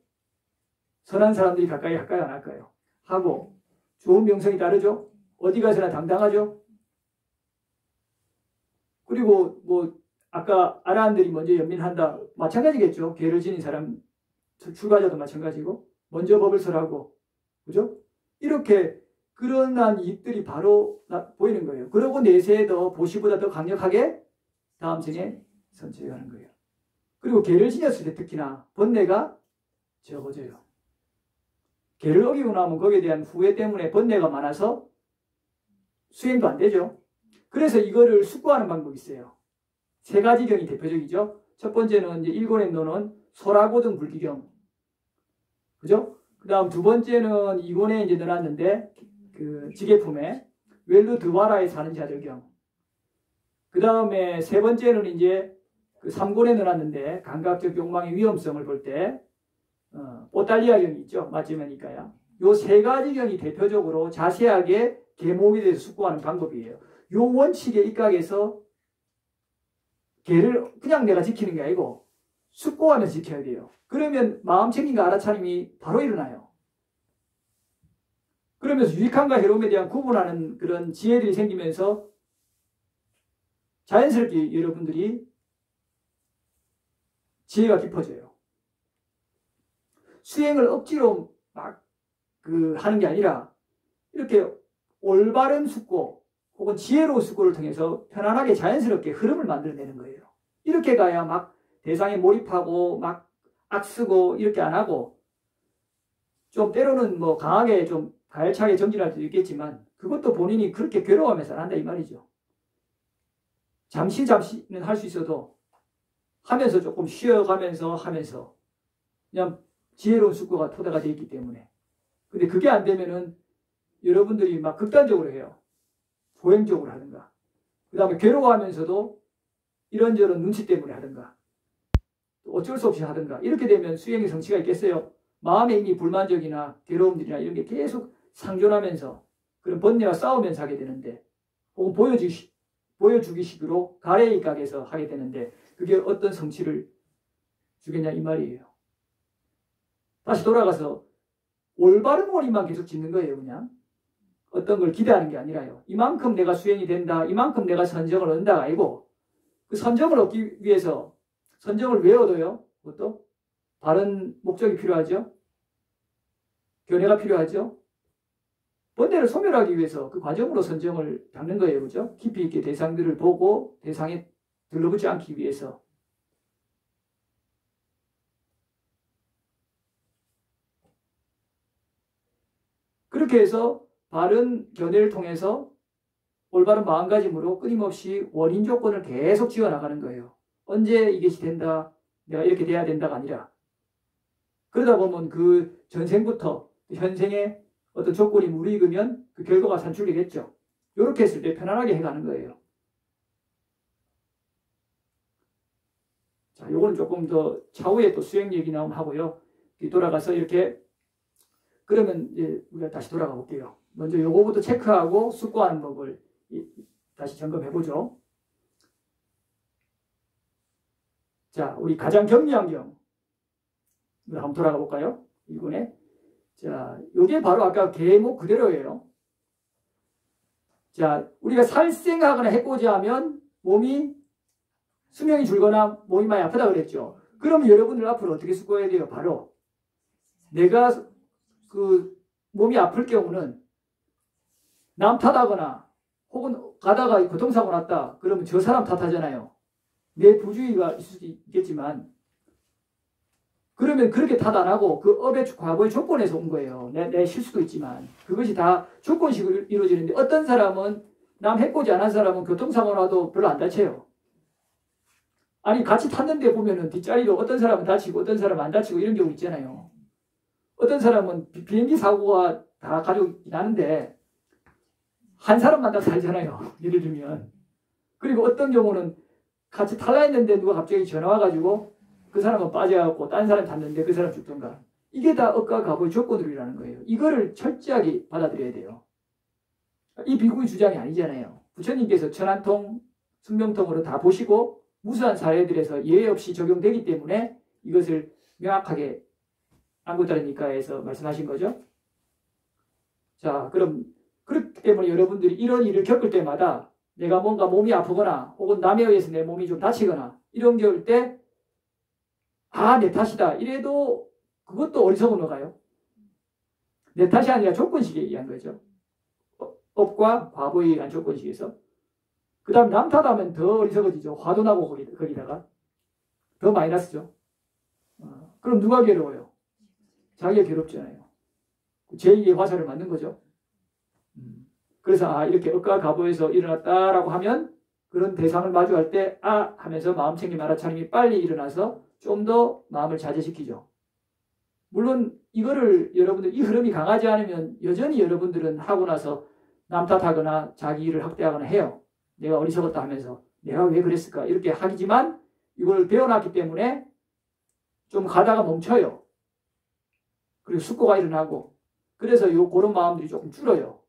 선한 사람들이 가까이 할까요? 안 할까요? 하고 좋은 명성이 따르죠. 어디 가서나 당당하죠. 그리고 뭐 아까 아라한들이 먼저 연민한다. 마찬가지겠죠. 계를 지닌 사람, 출가자도 마찬가지고, 먼저 법을 설하고, 그죠? 이렇게 그러한 이익들이 바로 보이는 거예요. 그러고 내세에 더 보시보다 더 강력하게 다음 생에 선처해가는 거예요. 그리고 계를 지녔을 때 특히나 번뇌가 적어져요. 계를 어기고 나면 거기에 대한 후회 때문에 번뇌가 많아서 수행도 안 되죠. 그래서 이거를 숙고하는 방법이 있어요. 세 가지 경이 대표적이죠. 첫 번째는 이제 일본에 놓는 소라고등 불기경. 그죠? 그 다음 두 번째는 이권에 이제 넣어놨는데, 그 지게품에 웰루드와라에 사는 자들경. 그 다음에 세 번째는 이제 그 3권에 넣어놨는데, 감각적 욕망의 위험성을 볼 때, 오탈리아 경이 있죠. 맞지면니까요. 요 세 가지 경이 대표적으로 자세하게 계몽에 대해서 숙고하는 방법이에요. 요 원칙에 입각해서 계를 그냥 내가 지키는 게 아니고 숙고하면서 지켜야 돼요. 그러면 마음 챙김과 알아차림이 바로 일어나요. 그러면서 유익함과 해로움에 대한 구분하는 그런 지혜들이 생기면서 자연스럽게 여러분들이 지혜가 깊어져요. 수행을 억지로 막 하는 게 아니라 이렇게 올바른 숙고 혹은 지혜로운 숙고를 통해서 편안하게 자연스럽게 흐름을 만들어내는 거예요. 이렇게 가야 막 대상에 몰입하고 막 악쓰고 이렇게 안 하고, 좀 때로는 뭐 강하게 좀 가열차게 정진할 수도 있겠지만 그것도 본인이 그렇게 괴로워하면서 안 한다 이 말이죠. 잠시는 할 수 있어도 하면서 조금 쉬어가면서 하면서 그냥 지혜로운 숙고가 토대가 되어 있기 때문에. 근데 그게 안 되면은 여러분들이 막 극단적으로 해요. 보행적으로 하든가, 그 다음에 괴로워하면서도 이런저런 눈치 때문에 하든가, 어쩔 수 없이 하든가, 이렇게 되면 수행의 성취가 있겠어요? 마음에 이미 불만족이나 괴로움들이나 이런 게 계속 상존하면서 그런 번뇌와 싸우면서 하게 되는데, 혹은 보여주기식으로 가래의 각에서 하게 되는데, 그게 어떤 성취를 주겠냐 이 말이에요. 다시 돌아가서 올바른 원리만 계속 짓는 거예요. 그냥 어떤 걸 기대하는 게 아니라요. 이만큼 내가 수행이 된다, 이만큼 내가 선정을 얻는다가 아니고, 그 선정을 얻기 위해서 선정을 왜 얻어요? 그것도 바른 목적이 필요하죠. 견해가 필요하죠. 번뇌를 소멸하기 위해서 그 과정으로 선정을 닦는 거예요. 그죠? 깊이 있게 대상들을 보고 대상에 들러붙지 않기 위해서. 그렇게 해서 바른 견해를 통해서 올바른 마음가짐으로 끊임없이 원인 조건을 계속 지어나가는 거예요. 언제 이것이 된다, 내가 이렇게 돼야 된다가 아니라, 그러다 보면 그 전생부터 현생의 어떤 조건이 무르익으면 그 결과가 산출되겠죠. 이렇게 했을 때 편안하게 해가는 거예요. 자, 요거는 조금 더 차후에 또 수행 얘기 나오면 하고요. 뒤돌아가서 이렇게, 그러면 이제 우리가 다시 돌아가 볼게요. 먼저 요거부터 체크하고 숙고하는 법을 다시 점검해보죠. 자, 우리 가장 경미한 경. 한번 돌아가 볼까요? 이번에. 자, 요게 바로 아까 계목 그대로예요. 자, 우리가 살생하거나 해코지 하면 몸이, 수명이 줄거나 몸이 많이 아프다 그랬죠. 그럼 여러분들 앞으로 어떻게 숙고해야 돼요? 바로 내가 그 몸이 아플 경우는 남 탓하거나 혹은 가다가 교통사고 났다 그러면 저 사람 탓하잖아요. 내 부주의가 있을 수도 있겠지만, 그러면 그렇게 탓 안 하고 그 업의 과거의 조건에서 온 거예요. 내 실수도 있지만 그것이 다 조건식으로 이루어지는데, 어떤 사람은 남 해코지 안 한 사람은 교통사고 나도 별로 안 다쳐요. 아니 같이 탔는데 보면은 뒷자리도 어떤 사람은 다치고 어떤 사람은 안 다치고 이런 경우 있잖아요. 어떤 사람은 비행기 사고가 다 가족이 나는데 한 사람만 다 살잖아요. 예를 들면. 그리고 어떤 경우는 같이 탈라 했는데 누가 갑자기 전화 와가지고 그 사람은 빠져갖고 딴 사람 탔는데 그 사람 죽던가. 이게 다 업과 갑의 조건들이라는 거예요. 이거를 철저하게 받아들여야 돼요. 이 비구의 주장이 아니잖아요. 부처님께서 천한통, 순명통으로 다 보시고 무수한 사례들에서 예외 없이 적용되기 때문에 이것을 명확하게 안구따르니까에서 말씀하신 거죠. 자, 그럼 그렇기 때문에 여러분들이 이런 일을 겪을 때마다 내가 뭔가 몸이 아프거나 혹은 남에 의해서 내 몸이 좀 다치거나 이런 게 올 때 아, 내 탓이다. 이래도 그것도 어리석은 어가요. 내 탓이 아니라 조건식에 의한 거죠. 업과 과보에 의한 조건식에서. 그 다음 남 탓하면 더 어리석어지죠. 화도 나고 거기다가. 더 마이너스죠. 그럼 누가 괴로워요? 자기가 괴롭잖아요. 제2의 화살을 맞는 거죠. 그래서 아 이렇게 업과 과보에서 일어났다라고 하면 그런 대상을 마주할 때 아 하면서 마음챙김 알아차림이 빨리 일어나서 좀 더 마음을 자제시키죠. 물론 이거를 여러분들 이 흐름이 강하지 않으면 여전히 여러분들은 하고 나서 남 탓하거나 자기 일을 학대하거나 해요. 내가 어리석었다 하면서 내가 왜 그랬을까 이렇게 하지만 이걸 배워놨기 때문에 좀 가다가 멈춰요. 그리고 숙고가 일어나고 그래서 그런 마음들이 조금 줄어요.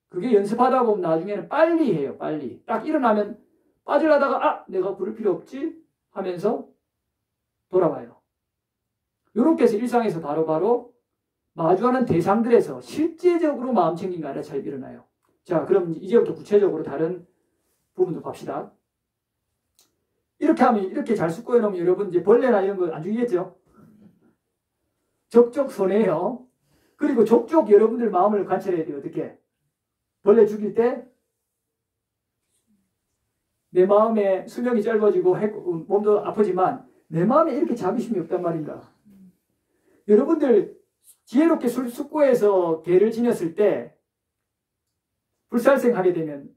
그게 연습하다 보면 나중에는 빨리 해요. 빨리. 딱 일어나면 빠지려다가 아 내가 그럴 필요 없지 하면서 돌아와요. 이렇게 해서 일상에서 바로바로 마주하는 대상들에서 실제적으로 마음챙김과 알아차림이 일어나요. 자 그럼 이제부터 구체적으로 다른 부분도 봅시다. 이렇게 하면 이렇게 잘 숙고해 놓으면 여러분 이제 벌레나 이런 거 안 죽이겠죠? 적적 손해요. 그리고 족족 여러분들 마음을 관찰해야 돼요. 어떻게? 벌레 죽일 때 내 마음의 수명이 짧아지고 몸도 아프지만 내 마음에 이렇게 자비심이 없단 말인가. 여러분들 지혜롭게 숙고해서 개를 지녔을 때 불살생하게 되면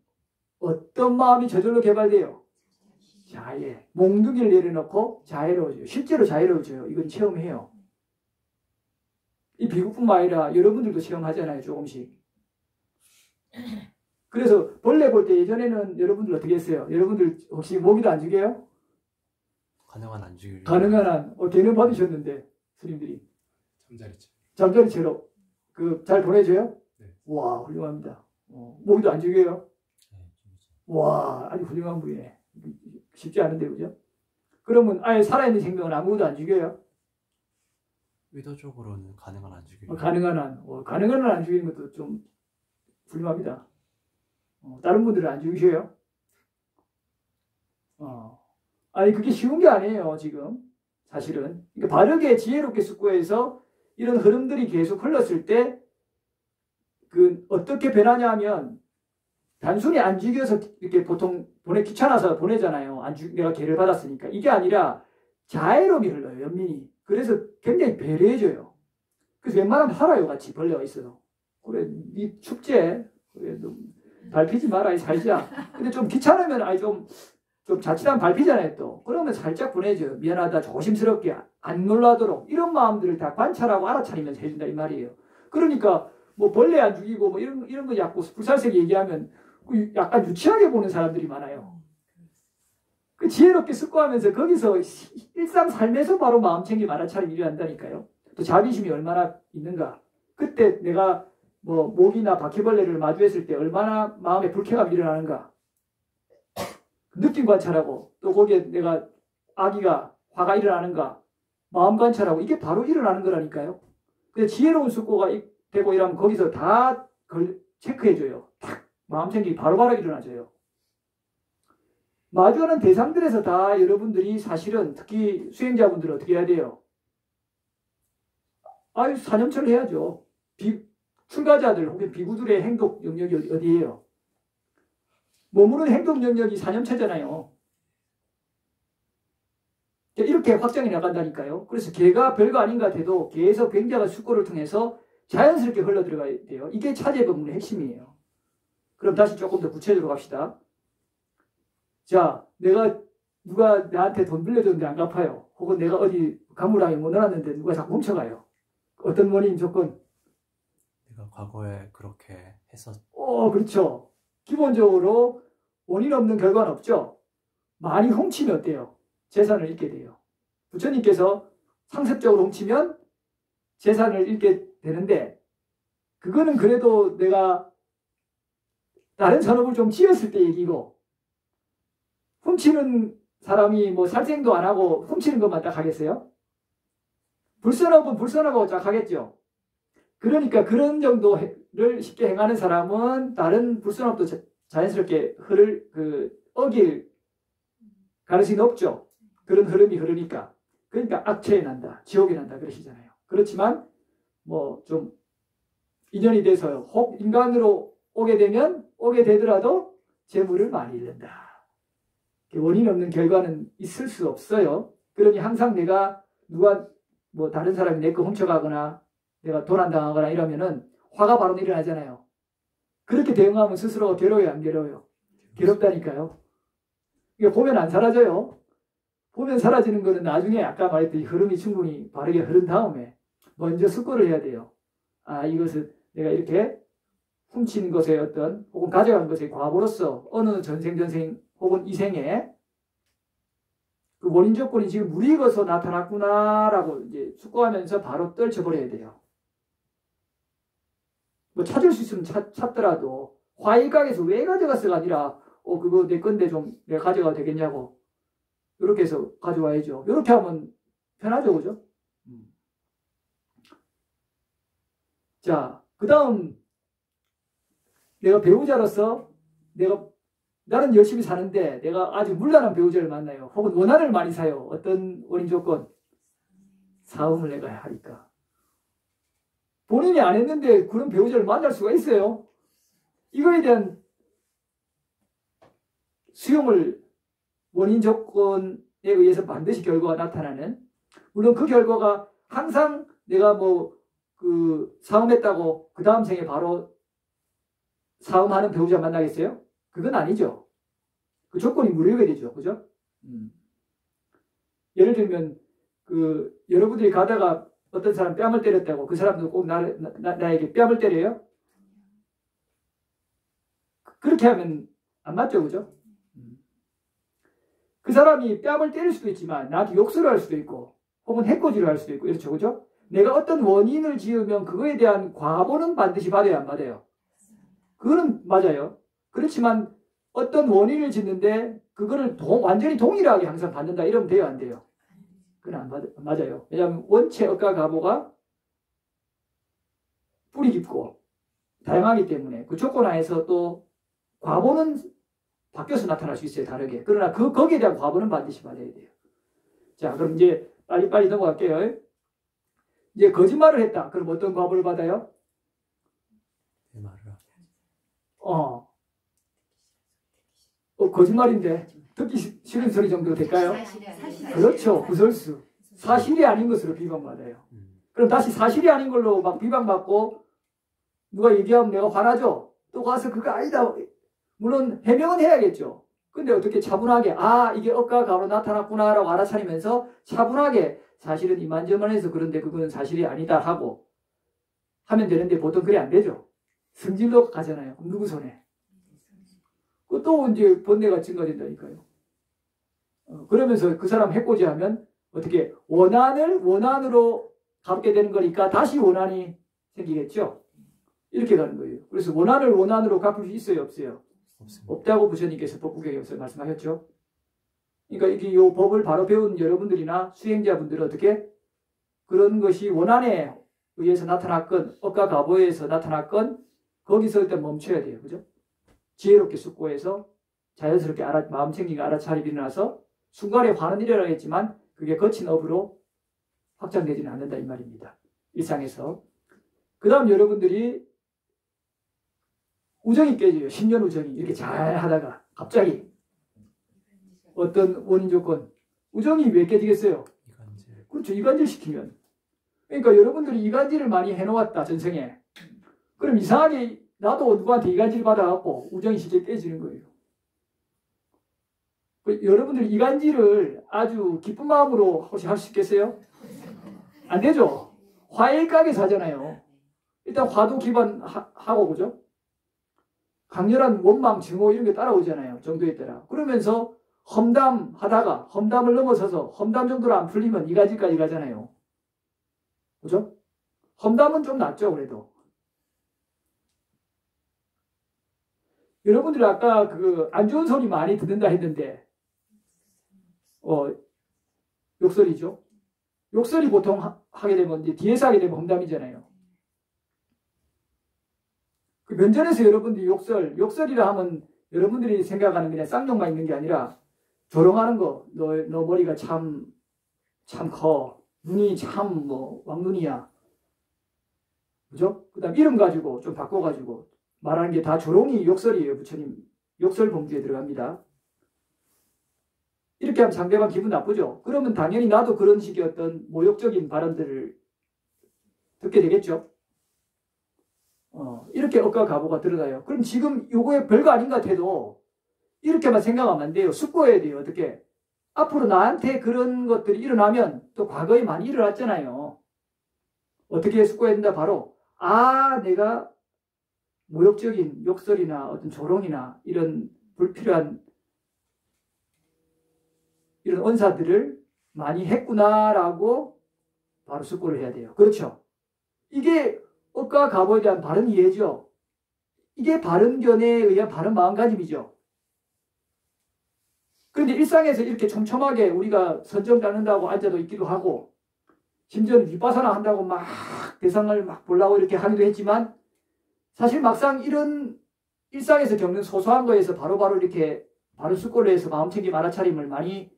어떤 마음이 저절로 개발돼요? 자애. 몽둥이를 내려놓고 자애로워져요. 실제로 자애로워져요. 이건 체험해요. 이 비극뿐만 아니라 여러분들도 체험하잖아요. 조금씩. 그래서 벌레 볼 때 예전에는 여러분들 어떻게 했어요? 여러분들 혹시 모기도 안 죽여요? 가능한 안 죽이려고. 가능한 한. 개는 받으셨는데 스님들이. 잠자리채로 잘 보내줘요? 네. 와 훌륭합니다. 모기도 안 죽여요? 네, 와 아주 훌륭한 분이네. 쉽지 않은데 그죠? 그러면 아예 살아있는 생명은 아무것도 안 죽여요? 의도적으로는 가능한 안 죽이려고. 가능한 한. 가능한 한 안 죽이는 것도 좀 훌륭합니다. 다른 분들은 안 죽이셔요? 아니 그게 쉬운 게 아니에요 지금 사실은. 그러니까 바르게 지혜롭게 숙고해서 이런 흐름들이 계속 흘렀을 때 어떻게 변하냐 하면 단순히 안 죽여서 이렇게 보통 귀찮아서 보내잖아요. 내가 개를 받았으니까. 이게 아니라 자애로움이 흘러요. 연민이. 그래서 굉장히 배려해줘요. 그래서 웬만하면 살아요. 같이 벌레가 있어도. 그래 니 춥지? 그래 너 밟히지 마라. 살자. 근데 좀 귀찮으면 좀 자칫하면 밟히잖아요. 또. 그러면 살짝 보내줘요. 미안하다. 조심스럽게 안 놀라도록. 이런 마음들을 다 관찰하고 알아차리면서 해준다 이 말이에요. 그러니까 뭐 벌레 안 죽이고 뭐 이런 거 자꾸 불살색 얘기하면 약간 유치하게 보는 사람들이 많아요. 그 지혜롭게 숙고하면서 거기서 일상 삶에서 바로 마음챙김 알아차림이 일어난다니까요. 또 자비심이 얼마나 있는가. 그때 내가 뭐 모기나 바퀴벌레를 마주했을 때 얼마나 마음에 불쾌감이 일어나는가. 느낌 관찰하고 또 거기에 내가 아기가 화가 일어나는가. 마음 관찰하고 이게 바로 일어나는 거라니까요. 근데 지혜로운 숙고가 되고 이러면 거기서 다 체크해줘요. 탁 마음챙김이 바로바로 일어나줘요. 마주하는 대상들에서 다 여러분들이 사실은 특히 수행자분들은 어떻게 해야 돼요? 사념처를 해야죠. 출가자들 혹은 비구들의 행동 영역이 어디예요? 머무는 행동 영역이 사념체잖아요. 이렇게 확장이 나간다니까요. 그래서 개가 별거 아닌 것 같아도 개에서 굉장한 숙고를 통해서 자연스럽게 흘러 들어가야 돼요. 이게 차제법문의 핵심이에요. 그럼 다시 조금 더 구체적으로 갑시다. 자, 누가 나한테 돈 빌려줬는데 안 갚아요. 혹은 내가 어디 가물랑에 못 넣었는데 누가 자꾸 훔쳐가요. 어떤 원인 조건? 내가 과거에 그렇게 했었. 그렇죠. 기본적으로 원인 없는 결과는 없죠. 많이 훔치면 어때요? 재산을 잃게 돼요. 부처님께서 상습적으로 훔치면 재산을 잃게 되는데 그거는 그래도 내가 다른 산업을 좀 지었을 때 얘기고 훔치는 사람이 뭐 살생도 안 하고 훔치는 것만 딱 하겠어요? 불선업은 불선하고 딱 하겠죠. 그러니까 그런 정도를 쉽게 행하는 사람은 다른 불선업도 자연스럽게 어길 가능성이 높죠. 그런 흐름이 흐르니까. 그러니까 악체에 난다, 지옥에 난다 그러시잖아요. 그렇지만 뭐 좀 인연이 돼서 혹 인간으로 오게 되더라도 재물을 많이 잃는다. 원인 없는 결과는 있을 수 없어요. 그러니 항상 내가 누가 뭐 다른 사람이 내 거 훔쳐가거나 내가 도난당하거나 이러면은 화가 바로 일어나잖아요. 그렇게 대응하면 스스로가 괴로워요, 안 괴로워요? 괴롭다니까요. 이게 보면 안 사라져요. 보면 사라지는 거는 나중에 아까 말했듯이 흐름이 충분히 바르게 흐른 다음에 먼저 숙고를 해야 돼요. 아, 이것은 내가 이렇게 훔친 것의 혹은 가져간 것의 과보로서 어느 전생 혹은 이생에 그 원인 조건이 지금 무리익어서 나타났구나라고 이제 숙고하면서 바로 떨쳐버려야 돼요. 뭐 찾을 수 있으면 찾더라도 화일각에서 왜 가져갔어가 아니라 그거 내 건데 좀 내가 가져가도 되겠냐고 이렇게 해서 가져와야죠. 이렇게 하면 편하죠, 그죠? 자, 그 다음 내가 배우자로서 나는 열심히 사는데 내가 아주 문란한 배우자를 만나요. 혹은 원한을 많이 사요. 어떤 원인 조건? 사음을 내가 하니까. 본인이 안 했는데 그런 배우자를 만날 수가 있어요. 이거에 대한 수용을 원인 조건에 의해서 반드시 결과가 나타나는, 물론 그 결과가 항상 내가 사음했다고 그 다음 생에 바로 사음하는 배우자 만나겠어요? 그건 아니죠. 그 조건이 무료가 되죠. 그죠? 예를 들면 여러분들이 가다가 어떤 사람 뺨을 때렸다고 그 사람도 꼭 나에게 뺨을 때려요? 그렇게 하면 안 맞죠. 그죠? 그 사람이 뺨을 때릴 수도 있지만 나한테 욕설을 할 수도 있고 혹은 해코지를 할 수도 있고 이렇죠. 그죠? 내가 어떤 원인을 지으면 그거에 대한 과보는 반드시 받아야 안 받아요? 그거는 맞아요. 그렇지만 어떤 원인을 짓는데 그거를 완전히 동일하게 항상 받는다 이러면 돼요, 안 돼요? 그건 안 맞아요. 왜냐하면 원체 억과 가보가 뿌리 깊고 다양하기 때문에 그 조건 하에서 또 과보는 바뀌어서 나타날 수 있어요, 다르게. 그러나 거기에 대한 과보는 반드시 받아야 돼요. 자, 그럼 이제 빨리 넘어갈게요. 이제 거짓말을 했다. 그럼 어떤 과보를 받아요? 내 말을 거짓말인데 듣기 싫은 소리 정도 될까요? 그렇죠. 구설수. 사실이 아닌 것으로 비방받아요. 그럼 다시 사실이 아닌 걸로 막 비방받고 누가 얘기하면 내가 화나죠. 또 가서 그거 아니다. 물론 해명은 해야겠죠. 근데 어떻게 차분하게 이게 억과 가로 나타났구나라고 알아차리면서 차분하게 사실은 이만저만해서 그런데 그거는 사실이 아니다 하고 하면 되는데 보통 그래 안 되죠. 성질로 가잖아요. 누구 손에. 또 이제 번뇌가 증가된다니까요. 그러면서 그 사람 해코지하면 어떻게 원한으로 갚게 되는 거니까 다시 원한이 생기겠죠. 이렇게 가는 거예요. 그래서 원한으로 갚을 수 있어요, 없어요? 없습니다. 없다고 부처님께서 법국경에서 말씀하셨죠. 그러니까 이게 이 법을 바로 배운 여러분들이나 수행자분들은 어떻게 그런 것이 원한에 의해서 나타났건 억과 가보에 의해서 나타났건 거기서 일단 멈춰야 돼요. 그죠? 지혜롭게 숙고해서 자연스럽게 마음 챙기고 알아차리고 일어나서 순간에 화는 일어나겠지만 그게 거친 업으로 확장되지는 않는다 이 말입니다. 일상에서. 그 다음 여러분들이 우정이 깨져요. 10년 우정이 이렇게 잘 하다가 갑자기 어떤 원인 조건 우정이 왜 깨지겠어요? 이간질. 그렇죠. 이간질 시키면. 그러니까 여러분들이 이간질을 많이 해놓았다 전생에. 그럼 이상하게 나도 누구한테 이간질 받아갖고 우정이 쉽게 깨지는 거예요. 여러분들이 이간질을 아주 기쁜 마음으로 혹시 할 수 있겠어요? 안 되죠. 화일각에서 하잖아요. 일단 화두 기반하고 그죠? 강렬한 원망, 증오 이런 게 따라오잖아요. 정도에 따라. 그러면서 험담하다가 험담을 넘어서서 험담 정도로 안 풀리면 이간질까지 가잖아요. 그죠? 험담은 좀 낫죠, 그래도. 여러분들이 아까 안 좋은 소리 많이 듣는다 했는데, 욕설이죠. 욕설이 보통 하게 되면, 이제 뒤에서 하게 되면 험담이잖아요. 그 면전에서 여러분들이 욕설이라 하면 여러분들이 생각하는 그냥 쌍욕만 있는 게 아니라 조롱하는 거. 너 머리가 참 커. 눈이 참 뭐 왕눈이야. 그죠? 그 다음 이름 가지고 좀 바꿔가지고 말하는 게 다 조롱이 욕설이에요. 부처님. 욕설 범주에 들어갑니다. 이렇게 하면 상대방 기분 나쁘죠? 그러면 당연히 나도 그런 식의 어떤 모욕적인 발언들을 듣게 되겠죠? 이렇게 억과 가보가 드러나요. 그럼 지금 요거에 별거 아닌 것 같아도 이렇게만 생각하면 안 돼요. 숙고해야 돼요. 어떻게? 앞으로 나한테 그런 것들이 일어나면 또 과거에 많이 일어났잖아요. 어떻게 숙고해야 된다? 바로 내가 모욕적인 욕설이나 어떤 조롱이나 이런 불필요한 이런 언사들을 많이 했구나라고 바로 숙고를 해야 돼요. 그렇죠? 이게 억과 가보에 대한 바른 이해죠. 이게 바른 견해에 의한 바른 마음가짐이죠. 그런데 일상에서 이렇게 촘촘하게 우리가 선정 잡는다고 앉아도 있기도 하고 심지어는 윗바사나 한다고 막 대상을 막 보려고 이렇게 하기도 했지만 사실 막상 이런 일상에서 겪는 소소한 거에서 바로바로 이렇게 바른 숙고를 해서 마음챙김 알아차림을 많이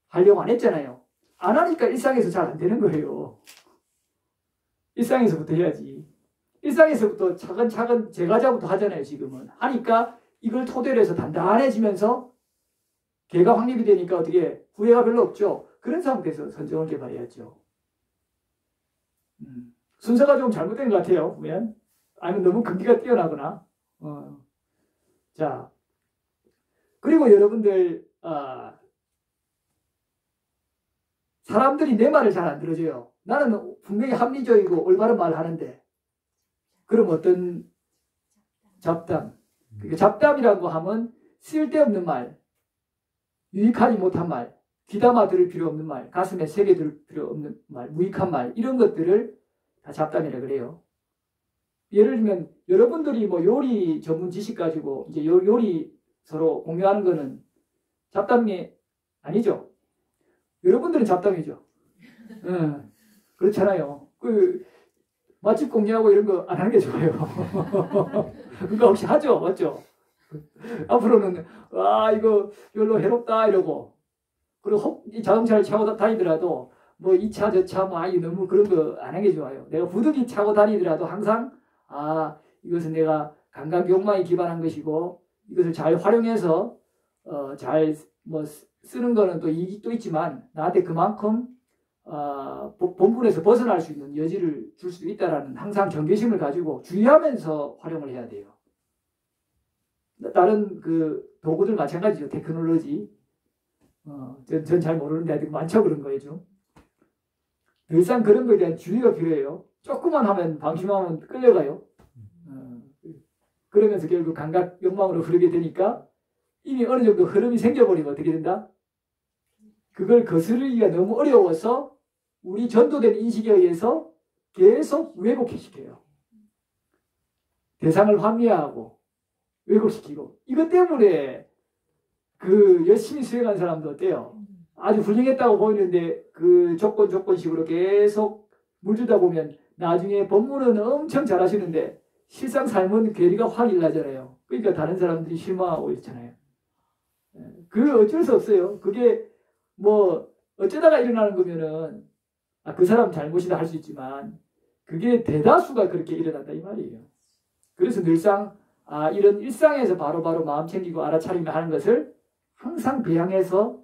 하려고 안 했잖아요. 안 하니까 일상에서 잘 안 되는 거예요. 일상에서부터 해야지. 일상에서부터 차근차근 제가자부터 하잖아요. 지금은. 하니까 이걸 토대로 해서 단단해지면서 개가 확립이 되니까 어떻게 후회가 별로 없죠. 그런 상태에서 선정을 개발해야죠. 순서가 좀 잘못된 것 같아요. 보면. 아니면 너무 근기가 뛰어나거나. 자, 그리고 여러분들 사람들이 내 말을 잘 안 들어줘요. 나는 분명히 합리적이고 올바른 말을 하는데 그럼 어떤 잡담. 그러니까 잡담이라고 하면 쓸데없는 말, 유익하지 못한 말, 귀담아 들을 필요 없는 말, 가슴에 새겨 들을 필요 없는 말, 무익한 말 이런 것들을 다 잡담이라 그래요. 예를 들면 여러분들이 뭐 요리 전문 지식 가지고 이제 요리 서로 공유하는 거는 잡담이 아니죠. 여러분들은 잡담이죠. 그렇잖아요. 맛집 공유하고 이런 거 안 하는 게 좋아요. 그거 혹시 하죠? 맞죠? 앞으로는 이거 별로 해롭다 이러고 그리고 이 자동차를 차고 다니더라도 뭐 이 차 저 차 뭐 너무 그런 거 안 하는 게 좋아요. 내가 부득이 차고 다니더라도 항상 이것은 내가 감각 욕망에 기반한 것이고 이것을 잘 활용해서 잘 뭐 쓰는 거는 또 이익도 있지만 나한테 그만큼 본분에서 벗어날 수 있는 여지를 줄 수도 있다라는 항상 경계심을 가지고 주의하면서 활용을 해야 돼요. 다른 그 도구들 마찬가지죠. 테크놀로지. 전 잘 모르는데 아직 많죠. 그런 거에 좀. 늘상 그런 거에 대한 주의가 필요해요. 조금만 하면 방심하면 끌려가요. 그러면서 결국 감각 욕망으로 흐르게 되니까 이미 어느 정도 흐름이 생겨버리면 어떻게 된다? 그걸 거스르기가 너무 어려워서 우리 전도된 인식에 의해서 계속 왜곡시켜요. 대상을 환미하고 왜곡시키고 이것 때문에 그 열심히 수행한 사람도 어때요? 아주 훌륭했다고 보이는데 그 조건식으로 계속 물주다 보면 나중에 법문은 엄청 잘하시는데 실상 삶은 괴리가 확 일나잖아요. 그러니까 다른 사람들이 실망하고 있잖아요. 그 어쩔 수 없어요. 그게 뭐 어쩌다가 일어나는 거면은 그 사람 잘못이다 할 수 있지만 그게 대다수가 그렇게 일어난다 이 말이에요. 그래서 늘상 이런 일상에서 바로바로 마음 챙기고 알아차리며 하는 것을 항상 배양해서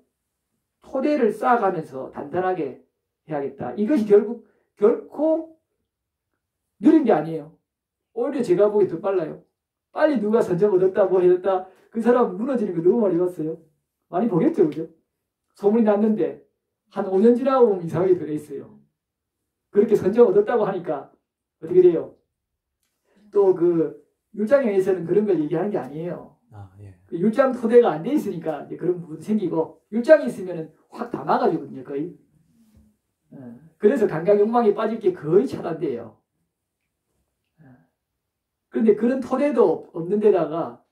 토대를 쌓아가면서 단단하게 해야겠다. 이것이 결코 느린 게 아니에요. 오히려 제가 보기에 더 빨라요. 빨리 누가 선정 얻었다 뭐 해줬다 그 사람 무너지는 거 너무 많이 봤어요. 많이 보겠죠. 그죠? 소문이 났는데 한 5년 지나고 보면 이상하게 변해 있어요. 그렇게 선정 얻었다고 하니까 어떻게 돼요? 또 그 율장에서는 그런 걸 얘기하는 게 아니에요. 예. 율장 토대가 안 돼 있으니까 이제 그런 부분도 생기고 율장이 있으면 확 다 막아주거든요. 거의. 그래서 감각 욕망에 빠질 게 거의 차단돼요. 그런데 그런 토대도 없는 데다가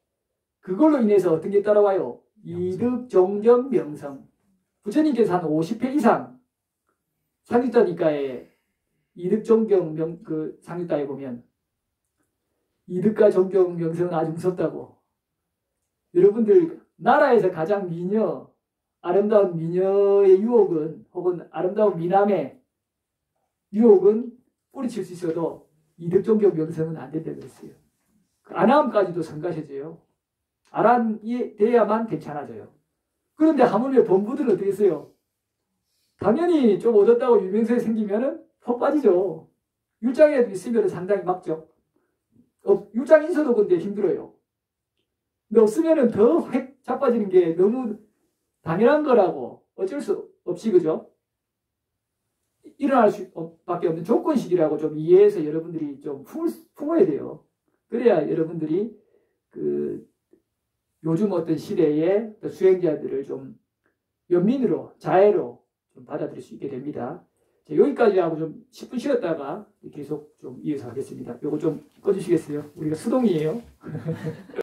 그걸로 인해서 어떤 게 따라와요? 이득, 종견, 명성. 부처님께서 한 50회 이상 상유자니까에 이득, 종경, 그 상유자에 보면 이득과 종경, 명성은 아주 무섭다고. 여러분들 나라에서 가장 아름다운 미녀의 유혹은 혹은 아름다운 미남의 유혹은 뿌리칠 수 있어도 이득종교 명성은 안 된다고 그랬어요. 아람까지도 성가셔져요. 아람이 돼야만 괜찮아져요. 그런데 하물며 범부들은 어떻게 했어요? 당연히 좀 얻었다고 유명세에 생기면은 푹 빠지죠. 율장에 있으면 상당히 막죠. 율장 인서도 근데 힘들어요. 근데 없으면은 더 획 자빠지는 게 너무 당연한 거라고 어쩔 수 없이, 그죠? 일어날 수밖에 없는 조건식이라고 좀 이해해서 여러분들이 좀 품어야 돼요. 그래야 여러분들이 요즘 어떤 시대의 수행자들을 좀 연민으로, 자애로 좀 받아들일 수 있게 됩니다. 자, 여기까지 하고 좀 10분 쉬었다가 계속 좀 이어서 하겠습니다. 요거 좀 꺼주시겠어요? 우리가 수동이에요.